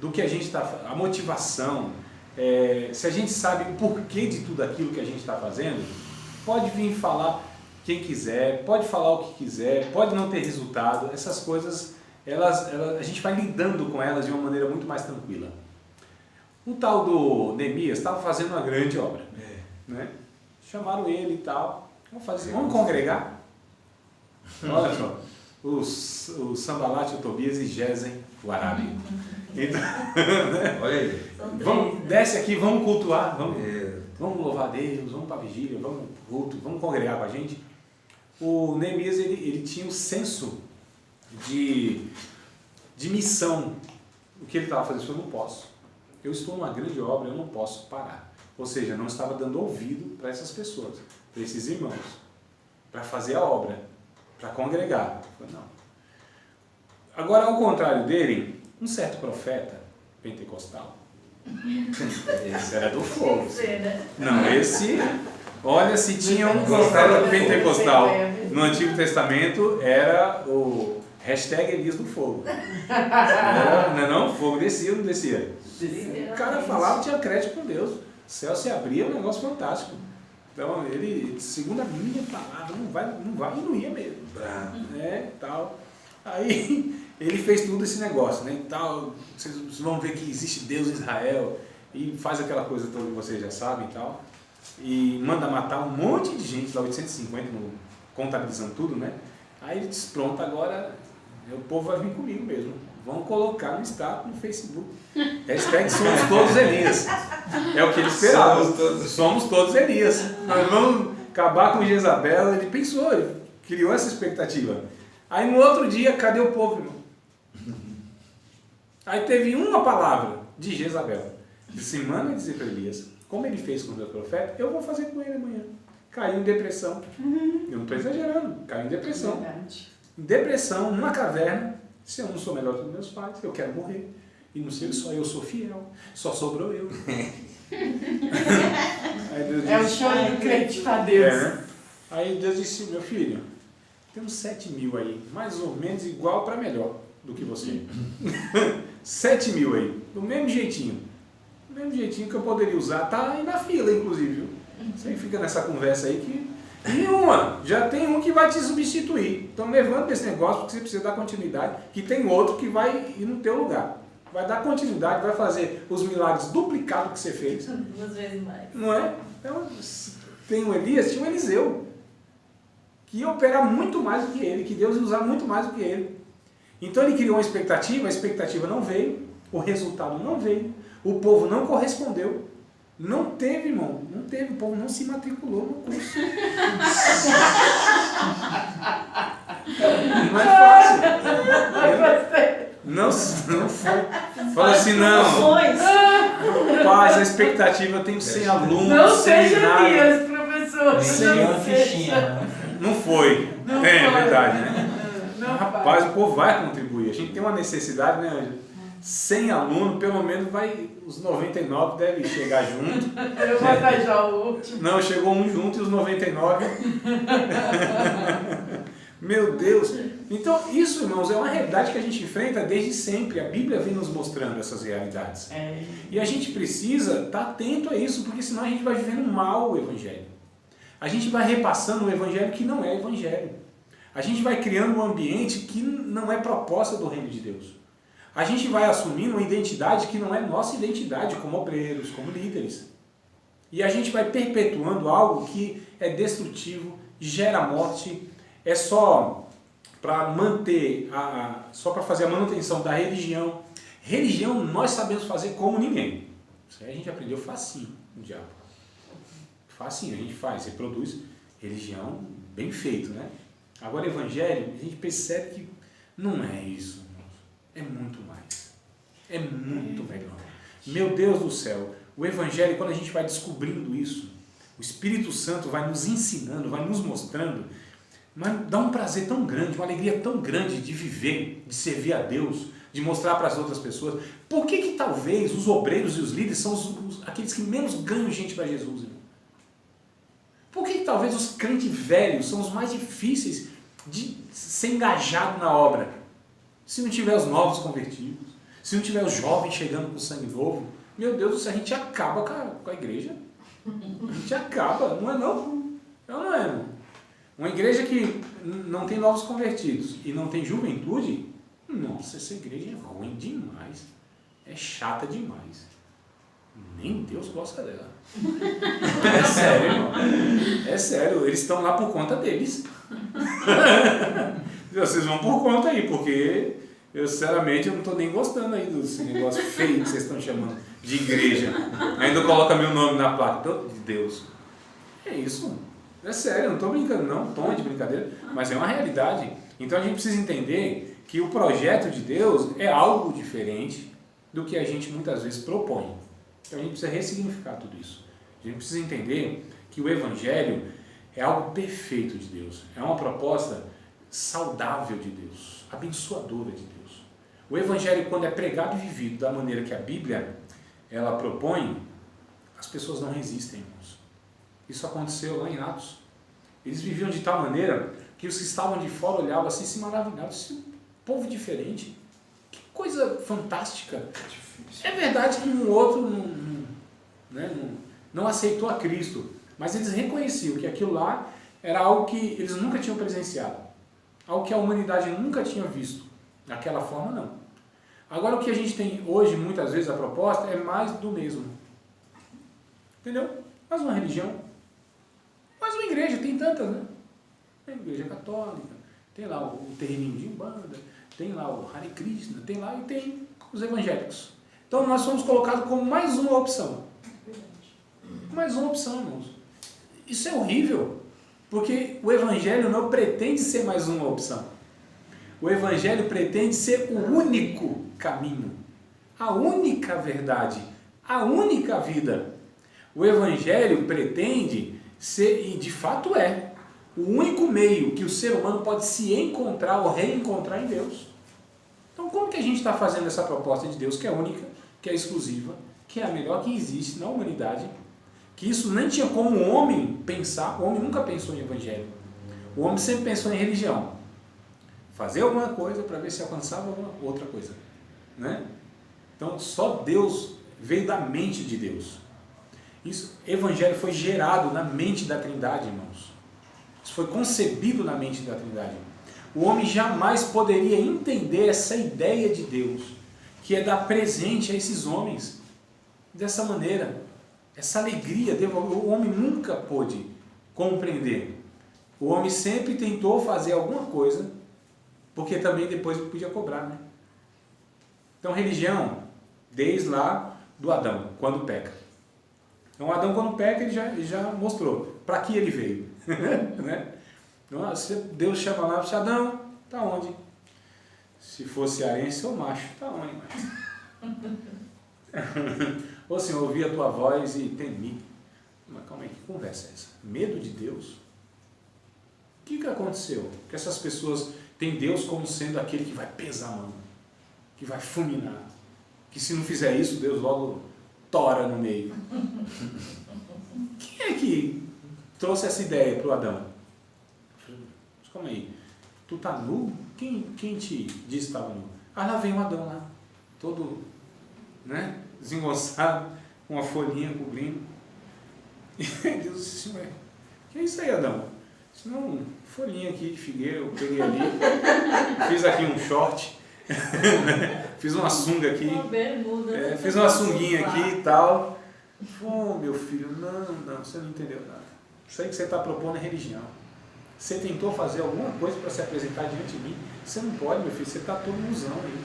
S1: do que a gente está, a motivação, se a gente sabe o porquê de tudo aquilo que a gente está fazendo, pode vir falar quem quiser, pode falar o que quiser, pode não ter resultado. Essas coisas, a gente vai lidando com elas de uma maneira muito mais tranquila. O tal do Neemias estava fazendo uma grande obra, né? Chamaram ele e tal, vamos congregar? Olha só, o Sambalat, o Tobias e Gesem, o Arábio. Então,
S4: Olha aí.
S1: desce aqui, vamos cultuar, vamos louvar a Deus, vamos para a vigília, vamos culto, vamos congregar com a gente. O Neemias, ele tinha um senso de missão. O que ele estava fazendo? Ele falou, não posso. Eu estou numa grande obra, eu não posso parar. Ou seja, não estava dando ouvido para essas pessoas, para esses irmãos, para fazer a obra, para congregar. Eu falei, não. Agora, ao contrário dele, um certo profeta pentecostal, esse era do fogo. Não, esse, olha, se tinha um profeta pentecostal no Antigo Testamento, era o #Elias do fogo. Não, fogo descia ou não descia? O cara falava, tinha crédito com Deus. O céu se abria, um negócio fantástico. Então, ele, segundo a minha palavra, não vai e não ia mesmo. Tal. Aí, ele fez tudo esse negócio, né? Tal, vocês vão ver que existe Deus em Israel, e faz aquela coisa toda que vocês já sabem e tal. E manda matar um monte de gente, lá 850, contabilizando tudo, né? Aí ele disse, pronto, agora o povo vai vir comigo mesmo. Vão colocar no status, no Facebook. #Somos todos Elias. É o que ele esperava. Somos todos Elias. Nós vamos acabar com Jezabel. Ele pensou, ele criou essa expectativa. Aí no outro dia, cadê o povo, irmão? Aí teve uma palavra de Jezabel. Disse, manda dizer para Elias, como ele fez com o meu profeta, eu vou fazer com ele amanhã. Caiu em depressão. Eu não estou exagerando. Caiu em depressão. Em depressão, numa caverna. Se eu não sou melhor que os meus pais, eu quero morrer. E não sei, só eu sou fiel. Só sobrou eu. Aí Deus disse,
S2: o choro do crente para Deus.
S1: né? Aí Deus disse, meu filho, tem uns 7.000 aí, mais ou menos igual para melhor do que você. 7.000 aí, do mesmo jeitinho. Do mesmo jeitinho que eu poderia usar, tá aí na fila, inclusive. Viu? Você fica nessa conversa aí que Já tem um que vai te substituir. Então levanta esse negócio porque você precisa dar continuidade, que tem outro que vai ir no teu lugar. Vai dar continuidade, vai fazer os milagres duplicados que você fez.
S6: 2 vezes mais.
S1: Não é? Então, tem o Elias, tinha o Eliseu, que ia operar muito mais do que ele, que Deus ia usar muito mais do que ele. Então ele criou uma expectativa, a expectativa não veio, o resultado não veio, o povo não correspondeu. Não teve, irmão, não teve, o povo não se matriculou no curso. Não é fácil. Não foi. Fala assim, não. Rapaz, a expectativa, eu tenho 100 alunos,
S2: Não
S1: 100
S2: seja
S1: nada.
S2: Elias, professor.
S1: Sim,
S5: Tem uma
S2: Não seja.
S5: fichinha, né?
S1: Não foi.
S2: Não
S1: É
S2: foi.
S1: verdade, né?
S2: Não
S1: Rapaz, o povo vai contribuir. A gente tem uma necessidade, né, Ângela? 100 alunos, pelo menos os 99 devem chegar junto.
S2: Eu vou dar já o último.
S1: Não, chegou um junto e os 99. Meu Deus. Então, isso, irmãos, é uma realidade que a gente enfrenta desde sempre. A Bíblia vem nos mostrando essas realidades. E a gente precisa estar atento a isso, porque senão a gente vai vivendo mal o Evangelho. A gente vai repassando um Evangelho que não é Evangelho. A gente vai criando um ambiente que não é proposta do reino de Deus. A gente vai assumindo uma identidade que não é nossa identidade como obreiros, como líderes. E a gente vai perpetuando algo que é destrutivo, gera morte, é só para manter, só para fazer a manutenção da religião. Religião nós sabemos fazer como ninguém. Isso aí a gente aprendeu facinho no diabo. Facinho, a gente faz, reproduz religião bem feito, né? Agora evangelho, a gente percebe que não é isso, é muito mais. É muito melhor. Meu Deus do céu, o evangelho, quando a gente vai descobrindo isso, o Espírito Santo vai nos ensinando, vai nos mostrando, mas dá um prazer tão grande, uma alegria tão grande de viver, de servir a Deus, de mostrar para as outras pessoas. Por que talvez os obreiros e os líderes são aqueles que menos ganham gente para Jesus, irmão? Por que talvez os crentes velhos são os mais difíceis de ser engajado na obra? Se não tiver os novos convertidos, se não tiver os jovens chegando com sangue novo, meu Deus do céu, a gente acaba com a igreja. A gente acaba, não é não? Não é, irmão. Uma igreja que não tem novos convertidos e não tem juventude, nossa, essa igreja é ruim demais. É chata demais. Nem Deus gosta dela. É sério, irmão. É sério, eles estão lá por conta deles. Vocês vão por conta aí, porque eu sinceramente eu não estou nem gostando aí desse negócio feio que vocês estão chamando de igreja. Ainda coloca meu nome na placa. Meu Deus. É isso. É sério, eu não estou brincando, não, tom de brincadeira, mas é uma realidade. Então a gente precisa entender que o projeto de Deus é algo diferente do que a gente muitas vezes propõe. Então a gente precisa ressignificar tudo isso. A gente precisa entender que o Evangelho é algo perfeito de Deus, é uma proposta saudável de Deus, abençoadora de Deus. O Evangelho, quando é pregado e vivido da maneira que a Bíblia ela propõe, as pessoas não resistem, irmãos. Isso aconteceu lá em Atos. Eles viviam de tal maneira que os que estavam de fora olhavam assim e se maravilhavam. Esse povo diferente, que coisa fantástica. É verdade que um outro não aceitou a Cristo, mas eles reconheciam que aquilo lá era algo que eles nunca tinham presenciado, algo que a humanidade nunca tinha visto, daquela forma não. Agora o que a gente tem hoje, muitas vezes a proposta é mais do mesmo, entendeu? Mais uma religião, mais uma igreja, tem tantas, né? Tem a igreja católica, tem lá o terreninho de Umbanda, tem lá o Hare Krishna, tem lá e tem os evangélicos. Então nós somos colocados como mais uma opção. Mais uma opção, irmãos. Isso é horrível, porque o Evangelho não pretende ser mais uma opção. O Evangelho pretende ser o único caminho, a única verdade, a única vida. O Evangelho pretende ser, e de fato é, o único meio que o ser humano pode se encontrar ou reencontrar em Deus. Então como que a gente está fazendo essa proposta de Deus que é única, que é exclusiva, que é a melhor que existe na humanidade, que isso nem tinha como o homem pensar, o homem nunca pensou em evangelho. O homem sempre pensou em religião. Fazer alguma coisa para ver se alcançava alguma outra coisa. Né? Então só Deus veio da mente de Deus. Isso, evangelho foi gerado na mente da Trindade, irmãos. Isso foi concebido na mente da Trindade. O homem jamais poderia entender essa ideia de Deus, que é dar presente a esses homens dessa maneira. Essa alegria, o homem nunca pôde compreender. O homem sempre tentou fazer alguma coisa, porque também depois ele podia cobrar, né? Então, religião, desde lá do Adão, quando peca. Então, Adão, quando peca, ele já mostrou para que ele veio. Né? Então, Deus chama lá, Adão, tá onde? Se fosse cearense ou macho, tá onde, macho? Ô Senhor, ouvi a tua voz e temi. Mas calma aí, que conversa é essa? Medo de Deus? O que aconteceu? Que essas pessoas têm Deus como sendo aquele que vai pesar a mão, que vai fulminar, que se não fizer isso, Deus logo tora no meio. Quem é que trouxe essa ideia para o Adão? Mas calma aí, tu tá nu? Quem te disse que estava nu? Ah, lá vem o Adão lá, todo, né, desengonçado, com uma folhinha cobrindo. E Deus disse assim, ué, que é isso aí, Adão? Disse, não, folhinha aqui de figueira, eu peguei ali, fiz aqui um short, fiz uma sunga aqui,
S6: Uma bermuda.
S1: fiz uma sunguinha aqui e tal. Oh, meu filho, não, você não entendeu nada. Isso aí que você está propondo é religião. Você tentou fazer alguma coisa para se apresentar diante de mim? Você não pode, meu filho, você está todo ilusão aí.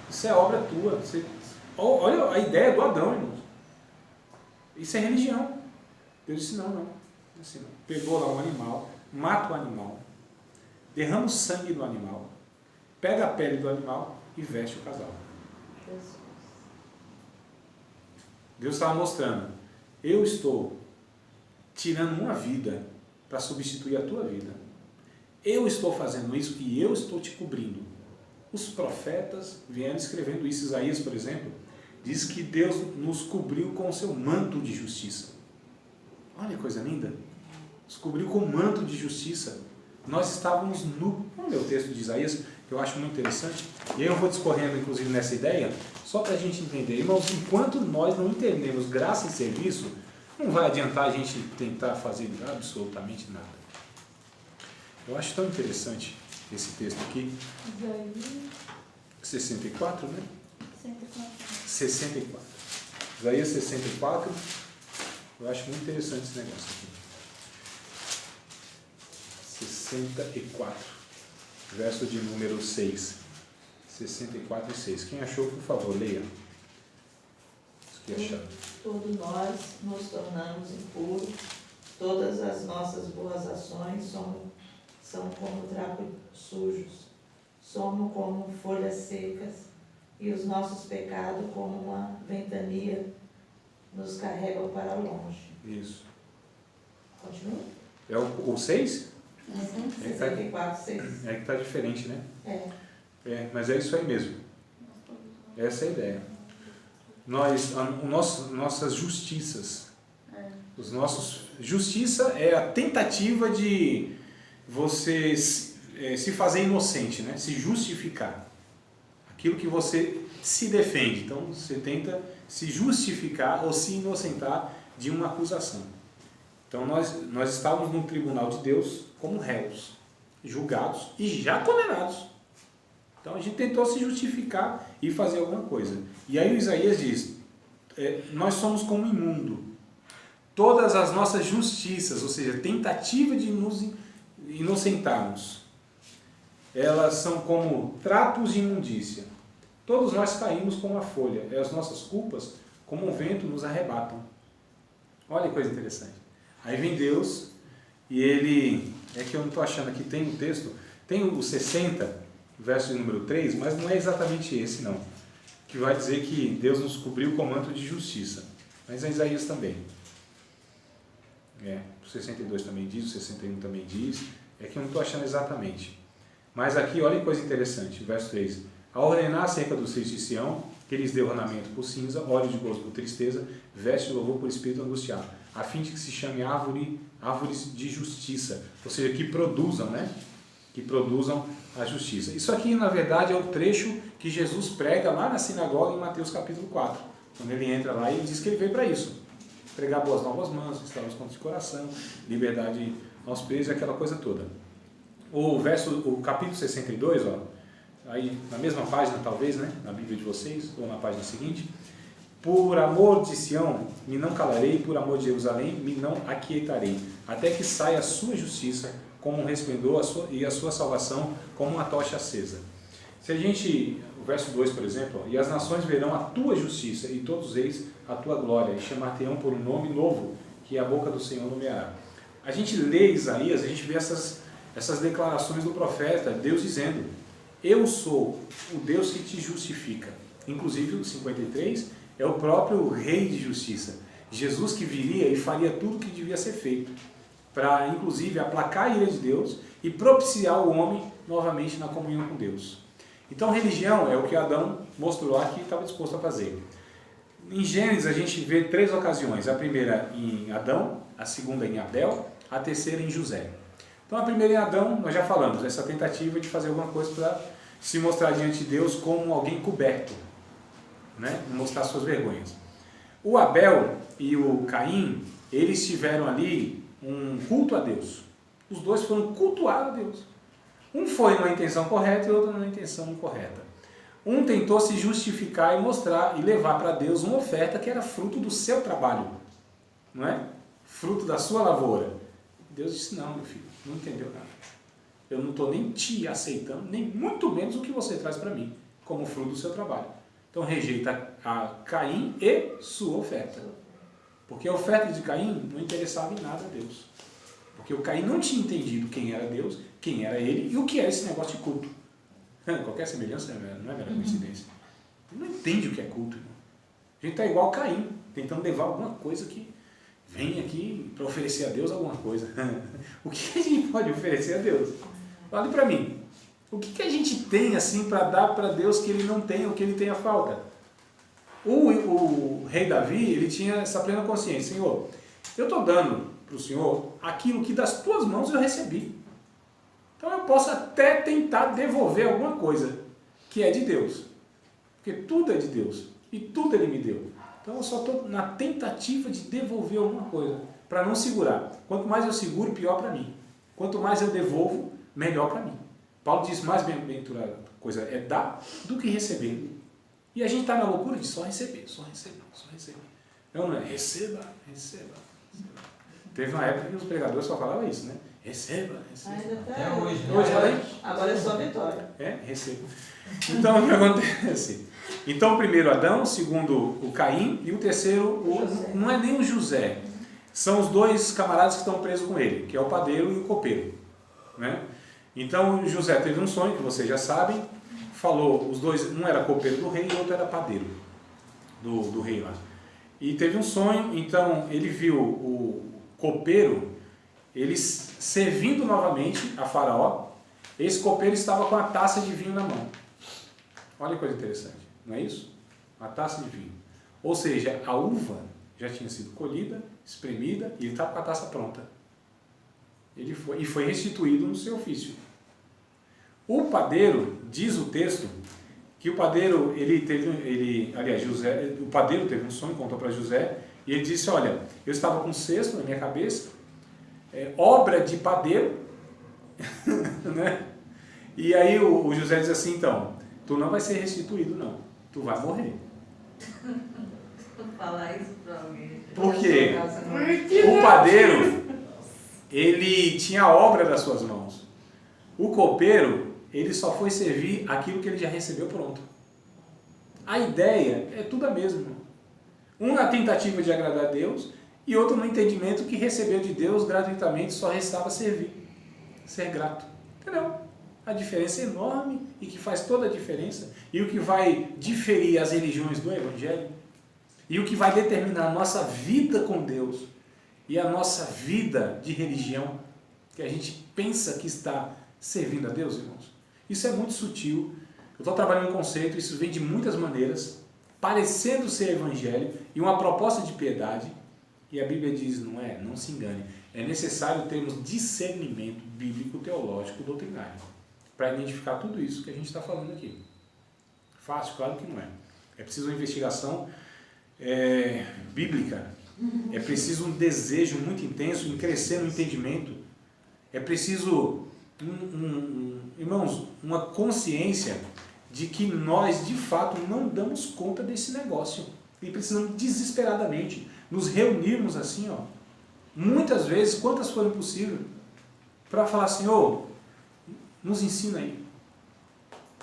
S1: Isso é obra tua. Olha a ideia do Adão, irmãos. Isso é religião. Deus disse, não. Assim, não. Pegou lá um animal, mata o animal, derrama o sangue do animal, pega a pele do animal e veste o casal. Deus estava mostrando, eu estou tirando uma vida para substituir a tua vida. Eu estou fazendo isso e eu estou te cobrindo. Os profetas vieram escrevendo isso. Isaías, por exemplo, diz que Deus nos cobriu com o seu manto de justiça. Olha que coisa linda. Nos cobriu com o manto de justiça. Nós estávamos nu. Vamos ler o texto de Isaías, que eu acho muito interessante. E aí eu vou discorrendo, inclusive, nessa ideia, só para a gente entender. Irmãos, enquanto nós não entendemos graça e serviço, não vai adiantar a gente tentar fazer absolutamente nada. Eu acho tão interessante esse texto aqui. 64, né? 64. Isaías 64. Eu acho muito interessante esse negócio aqui. 64, verso de número 6. 64 e 6. Quem achou, por favor, leia.
S3: Todos nós nos tornamos impuros, todas as nossas boas ações são como trapos sujos, somos como folhas secas, e os nossos pecados, como uma ventania, nos carregam para longe.
S1: Isso.
S3: Continua?
S1: É o 6?
S3: 64, 6.
S1: É que está diferente, né?
S3: É.
S1: Mas é isso aí mesmo. Essa é a ideia. Nossas justiças. Justiça é a tentativa de você se fazer inocente, né? Se justificar. Aquilo que você se defende. Então, você tenta se justificar ou se inocentar de uma acusação. Então, nós estávamos no tribunal de Deus como réus, julgados e já condenados. Então, a gente tentou se justificar e fazer alguma coisa. E aí o Isaías diz, nós somos como imundo. Todas as nossas justiças, ou seja, tentativa de nos inocentarmos, elas são como trapos de imundícia. Todos nós caímos como a folha, e as nossas culpas, como o vento, nos arrebatam. Olha que coisa interessante. Aí vem Deus, e ele, é que eu não estou achando aqui, tem um texto, tem o 60, verso de número 3, mas não é exatamente esse não, que vai dizer que Deus nos cobriu com manto de justiça, mas é Isaías também. O 62 também diz, o 61 também diz, é que eu não estou achando exatamente. Mas aqui, olha que coisa interessante, verso 3. A ordenar acerca dos filhos de Sião, que lhes dê ornamento por cinza, óleo de gozo por tristeza, veste de louvor por espírito angustiado, a fim de que se chame árvores de justiça, ou seja, que produzam, né? Que produzam a justiça. Isso aqui, na verdade, é o trecho que Jesus prega lá na sinagoga em Mateus capítulo 4, quando ele entra lá e diz que ele veio para isso. Pregar boas novas mansas, restaurar os contos de coração, liberdade aos pés, aquela coisa toda. O capítulo 62, ó, aí na mesma página talvez, né, na Bíblia de vocês, ou na página seguinte: por amor de Sião me não calarei, por amor de Jerusalém me não aquietarei, até que saia a sua justiça como um resplendor e a sua salvação como uma tocha acesa. Se a gente, o verso 2, por exemplo, ó, e as nações verão a tua justiça e todos eles a tua glória, e chamar-te-ão por um nome novo que a boca do Senhor nomeará. A gente lê Isaías, a gente vê essas declarações do profeta, Deus dizendo: eu sou o Deus que te justifica. Inclusive o 53 é o próprio Rei de Justiça, Jesus, que viria e faria tudo o que devia ser feito, para inclusive aplacar a ira de Deus e propiciar o homem novamente na comunhão com Deus. Então religião é o que Adão mostrou lá que estava disposto a fazer. Em Gênesis a gente vê 3 ocasiões: a primeira em Adão, a segunda em Abel, a terceira em José. Então a primeira em Adão, nós já falamos, essa tentativa de fazer alguma coisa para se mostrar diante de Deus como alguém coberto, né? Mostrar suas vergonhas. O Abel e o Caim, eles tiveram ali um culto a Deus. Os dois foram cultuar a Deus. Um foi numa intenção correta e outro numa intenção incorreta. Um tentou se justificar e mostrar e levar para Deus uma oferta que era fruto do seu trabalho, não é? Fruto da sua lavoura. Deus disse: não, meu filho, não entendeu nada. Eu não estou nem te aceitando, nem muito menos o que você traz para mim, como fruto do seu trabalho. Então rejeita a Caim e sua oferta. Porque a oferta de Caim não interessava em nada a Deus. Porque o Caim não tinha entendido quem era Deus, quem era ele e o que era esse negócio de culto. Qualquer semelhança não é mera coincidência. Ele não entende o que é culto, irmão. A gente está igual Caim, tentando levar alguma coisa que vem aqui para oferecer a Deus alguma coisa. O que a gente pode oferecer a Deus? Olhe para mim. O que a gente tem assim para dar para Deus que ele não tem ou que ele tenha falta? O rei Davi, ele tinha essa plena consciência: Senhor, eu estou dando para o Senhor aquilo que das tuas mãos eu recebi. Então eu posso até tentar devolver alguma coisa que é de Deus. Porque tudo é de Deus e tudo ele me deu. Então eu só estou na tentativa de devolver alguma coisa, para não segurar. Quanto mais eu seguro, pior para mim. Quanto mais eu devolvo, melhor para mim. Paulo diz: mais bem-aventurada coisa é dar do que receber. E a gente está na loucura de só receber, só receber, só receber. Não é? Receba, receba, receba. Teve uma época que os pregadores só falavam isso, né? Receba, receba.
S3: Ainda
S5: Até hoje, né?
S1: Hoje também?
S3: Agora é só vitória.
S1: É, receba. Então o que acontece? Então o primeiro Adão, o segundo o Caim e o terceiro não é nem o José. São os dois camaradas que estão presos com ele, que é o padeiro e o copeiro, né? Então José teve um sonho, que vocês já sabem, falou, os dois, um era copeiro do rei e o outro era padeiro do rei lá. E teve um sonho, então ele viu o copeiro, ele servindo novamente a Faraó. Esse copeiro estava com a taça de vinho na mão. Olha que coisa interessante, não é isso? Uma taça de vinho. Ou seja, a uva já tinha sido colhida, espremida, e ele estava com a taça pronta. Ele foi restituído no seu ofício. O padeiro, diz o texto, que o padeiro, o padeiro teve um sonho, contou para José, e ele disse: olha, eu estava com um cesto na minha cabeça, obra de padeiro, né? E aí o José diz assim: então, tu não vai ser restituído não, tu vai morrer.
S6: Falar isso para alguém.
S1: Por quê? O padeiro, ele tinha a obra das suas mãos. O copeiro, ele só foi servir aquilo que ele já recebeu pronto. A ideia é tudo a mesma. Um na tentativa de agradar a Deus e outro no entendimento que recebeu de Deus gratuitamente, só restava servir, ser grato. Entendeu? A diferença é enorme e que faz toda a diferença. E o que vai diferir as religiões do Evangelho e o que vai determinar a nossa vida com Deus e a nossa vida de religião, que a gente pensa que está servindo a Deus, irmãos. Isso é muito sutil. Eu estou trabalhando um conceito, isso vem de muitas maneiras, parecendo ser evangelho e uma proposta de piedade, e a Bíblia diz: não é, não se engane, é necessário termos discernimento bíblico, teológico, doutrinário, para identificar tudo isso que a gente está falando aqui. Fácil? Claro que não é. É preciso uma investigação bíblica, é preciso um desejo muito intenso em crescer no entendimento, É preciso, irmãos, uma consciência de que nós, de fato, não damos conta desse negócio. E precisamos desesperadamente nos reunirmos assim, ó, muitas vezes, quantas forem possível, para falar, Senhor, nos ensina aí.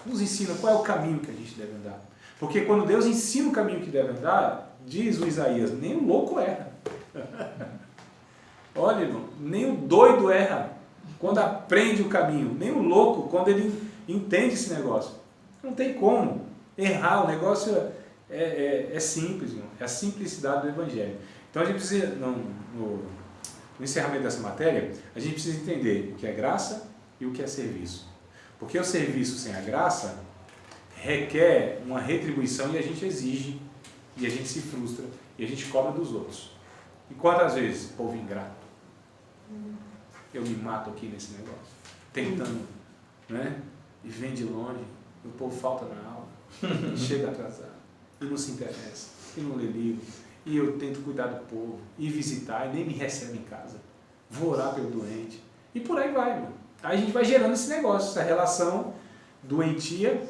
S1: Nos ensina qual é o caminho que a gente deve andar. Porque quando Deus ensina o caminho que deve andar, diz o Isaías, nem o louco erra. Olha, irmão, nem o doido erra quando aprende o caminho. Nem o louco, quando ele entende esse negócio. Não tem como errar, o negócio é simples, irmão. É a simplicidade do Evangelho. Então a gente precisa, no encerramento dessa matéria, a gente precisa entender o que é graça e o que é serviço. Porque o serviço sem a graça requer uma retribuição e a gente exige, e a gente se frustra, e a gente cobra dos outros. E quantas vezes, povo ingrato, eu me mato aqui nesse negócio, tentando, né? E vem de longe, o povo falta na aula, chega atrasado, e não se interessa, e não lê livro, e eu tento cuidar do povo, e visitar, e nem me recebe em casa, vou orar pelo doente, e por aí vai, mano. Aí a gente vai gerando esse negócio, essa relação doentia,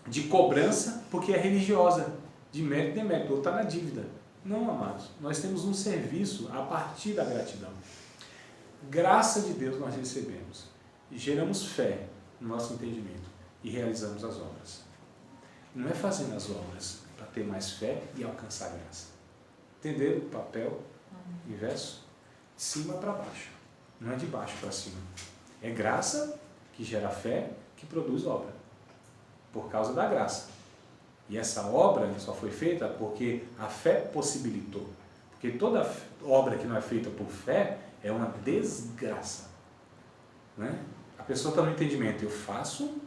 S1: de cobrança, porque é religiosa, de mérito e demérito, ou está na dívida. Não, amados, nós temos um serviço a partir da gratidão. Graça de Deus nós recebemos, e geramos fé no nosso entendimento, e realizamos as obras. Não é fazendo as obras para ter mais fé e alcançar graça. Entenderam o papel inverso? De cima para baixo, não é de baixo para cima. É graça que gera fé, que produz obra, por causa da graça. E essa obra só foi feita porque a fé possibilitou. Porque toda obra que não é feita por fé é uma desgraça. Né? A pessoa está no entendimento, eu faço,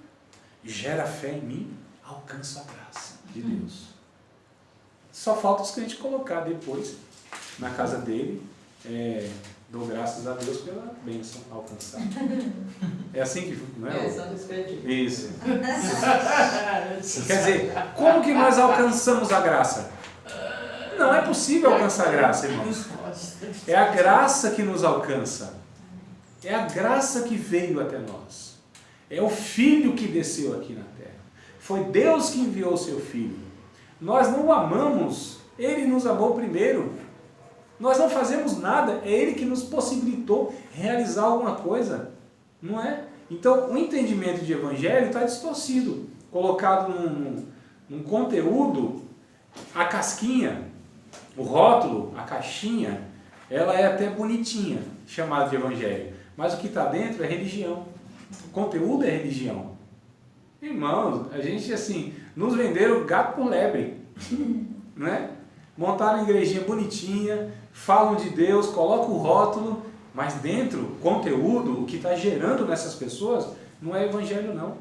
S1: gera fé em mim, alcanço a graça de Deus. Só falta os crentes colocar depois, na casa dele, dou graças a Deus pela bênção alcançada. É assim que, não é? Isso. Quer dizer, como que nós alcançamos a graça? Não é possível alcançar a graça, irmãos. É a graça que nos alcança. É a graça que veio até nós. É o Filho que desceu aqui na terra. Foi Deus que enviou o seu Filho. Nós não o amamos, Ele nos amou primeiro. Nós não fazemos nada, é Ele que nos possibilitou realizar alguma coisa, não é? Então, o entendimento de Evangelho está distorcido, colocado num conteúdo, a casquinha, o rótulo, a caixinha, ela é até bonitinha, chamada de Evangelho, mas o que está dentro é religião. O conteúdo é religião. Irmãos, a gente assim, nos venderam gato por lebre, né? Montaram uma igrejinha bonitinha, falam de Deus, colocam o rótulo, mas dentro, o conteúdo, o que está gerando nessas pessoas, não é evangelho não.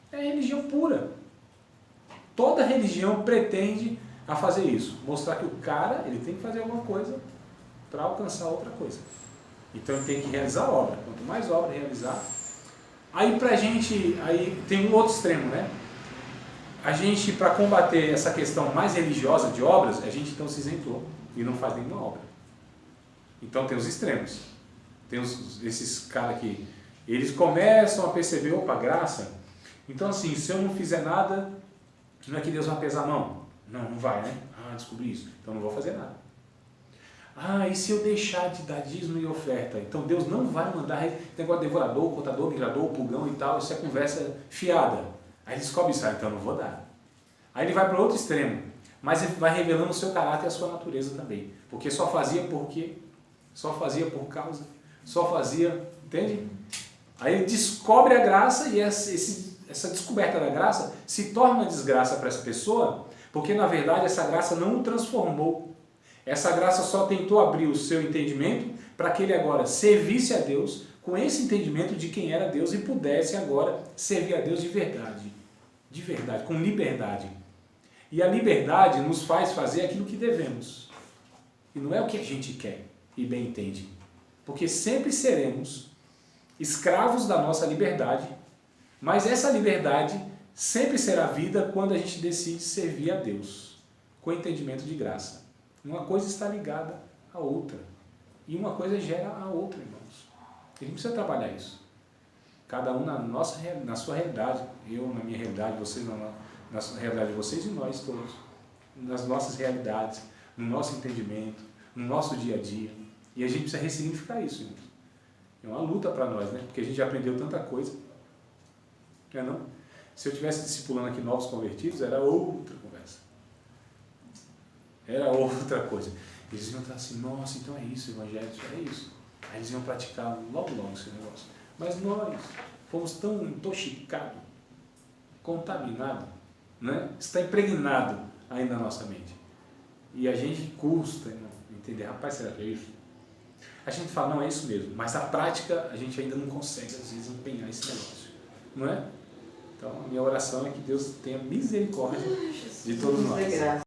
S1: É religião pura. Toda religião pretende a fazer isso. Mostrar que o cara, ele tem que fazer alguma coisa para alcançar outra coisa. Então ele tem que realizar a obra. Quanto mais obra realizar... Aí pra gente, aí tem um outro extremo, né? A gente, para combater essa questão mais religiosa de obras, a gente então se isentou e não faz nenhuma obra. Então tem os extremos. Tem esses caras que eles começam a perceber, opa, graça. Então assim, se eu não fizer nada, não é que Deus vai pesar a mão. Não vai, né? Descobri isso. Então não vou fazer nada. E se eu deixar de dar dízimo e oferta? Então Deus não vai mandar, tem negócio de devorador, contador, migrador, pulgão e tal, isso é conversa fiada. Aí ele descobre isso, então não vou dar. Aí ele vai para outro extremo, mas ele vai revelando o seu caráter e a sua natureza também. Porque só fazia por quê? Só fazia por causa? Só fazia, entende? Aí ele descobre a graça e essa descoberta da graça se torna uma desgraça para essa pessoa, porque na verdade essa graça não o transformou. Essa graça só tentou abrir o seu entendimento para que ele agora servisse a Deus com esse entendimento de quem era Deus e pudesse agora servir a Deus de verdade, com liberdade. E a liberdade nos faz fazer aquilo que devemos. E não é o que a gente quer e bem entende. Porque sempre seremos escravos da nossa liberdade, mas essa liberdade sempre será vida quando a gente decide servir a Deus, com entendimento de graça. Uma coisa está ligada à outra. E uma coisa gera a outra, irmãos. A gente precisa trabalhar isso. Cada um na sua realidade, eu na minha realidade, vocês na realidade de vocês e nós todos. Nas nossas realidades, no nosso entendimento, no nosso dia a dia. E a gente precisa ressignificar isso, irmãos. É uma luta para nós, né? Porque a gente já aprendeu tanta coisa. Não é não? Se eu estivesse discipulando aqui novos convertidos, era outra conversa. Era outra coisa. Eles iam estar assim, nossa, então é isso, o evangelho, é isso. Aí eles iam praticar logo esse negócio. Mas nós fomos tão intoxicados, contaminados, né? Está impregnado ainda na nossa mente. E a gente custa, irmão, entender, rapaz, será que é isso? A gente fala, não, é isso mesmo, mas a prática a gente ainda não consegue, às vezes, empenhar esse negócio, não é? Então, a minha oração é que Deus tenha misericórdia de todos nós.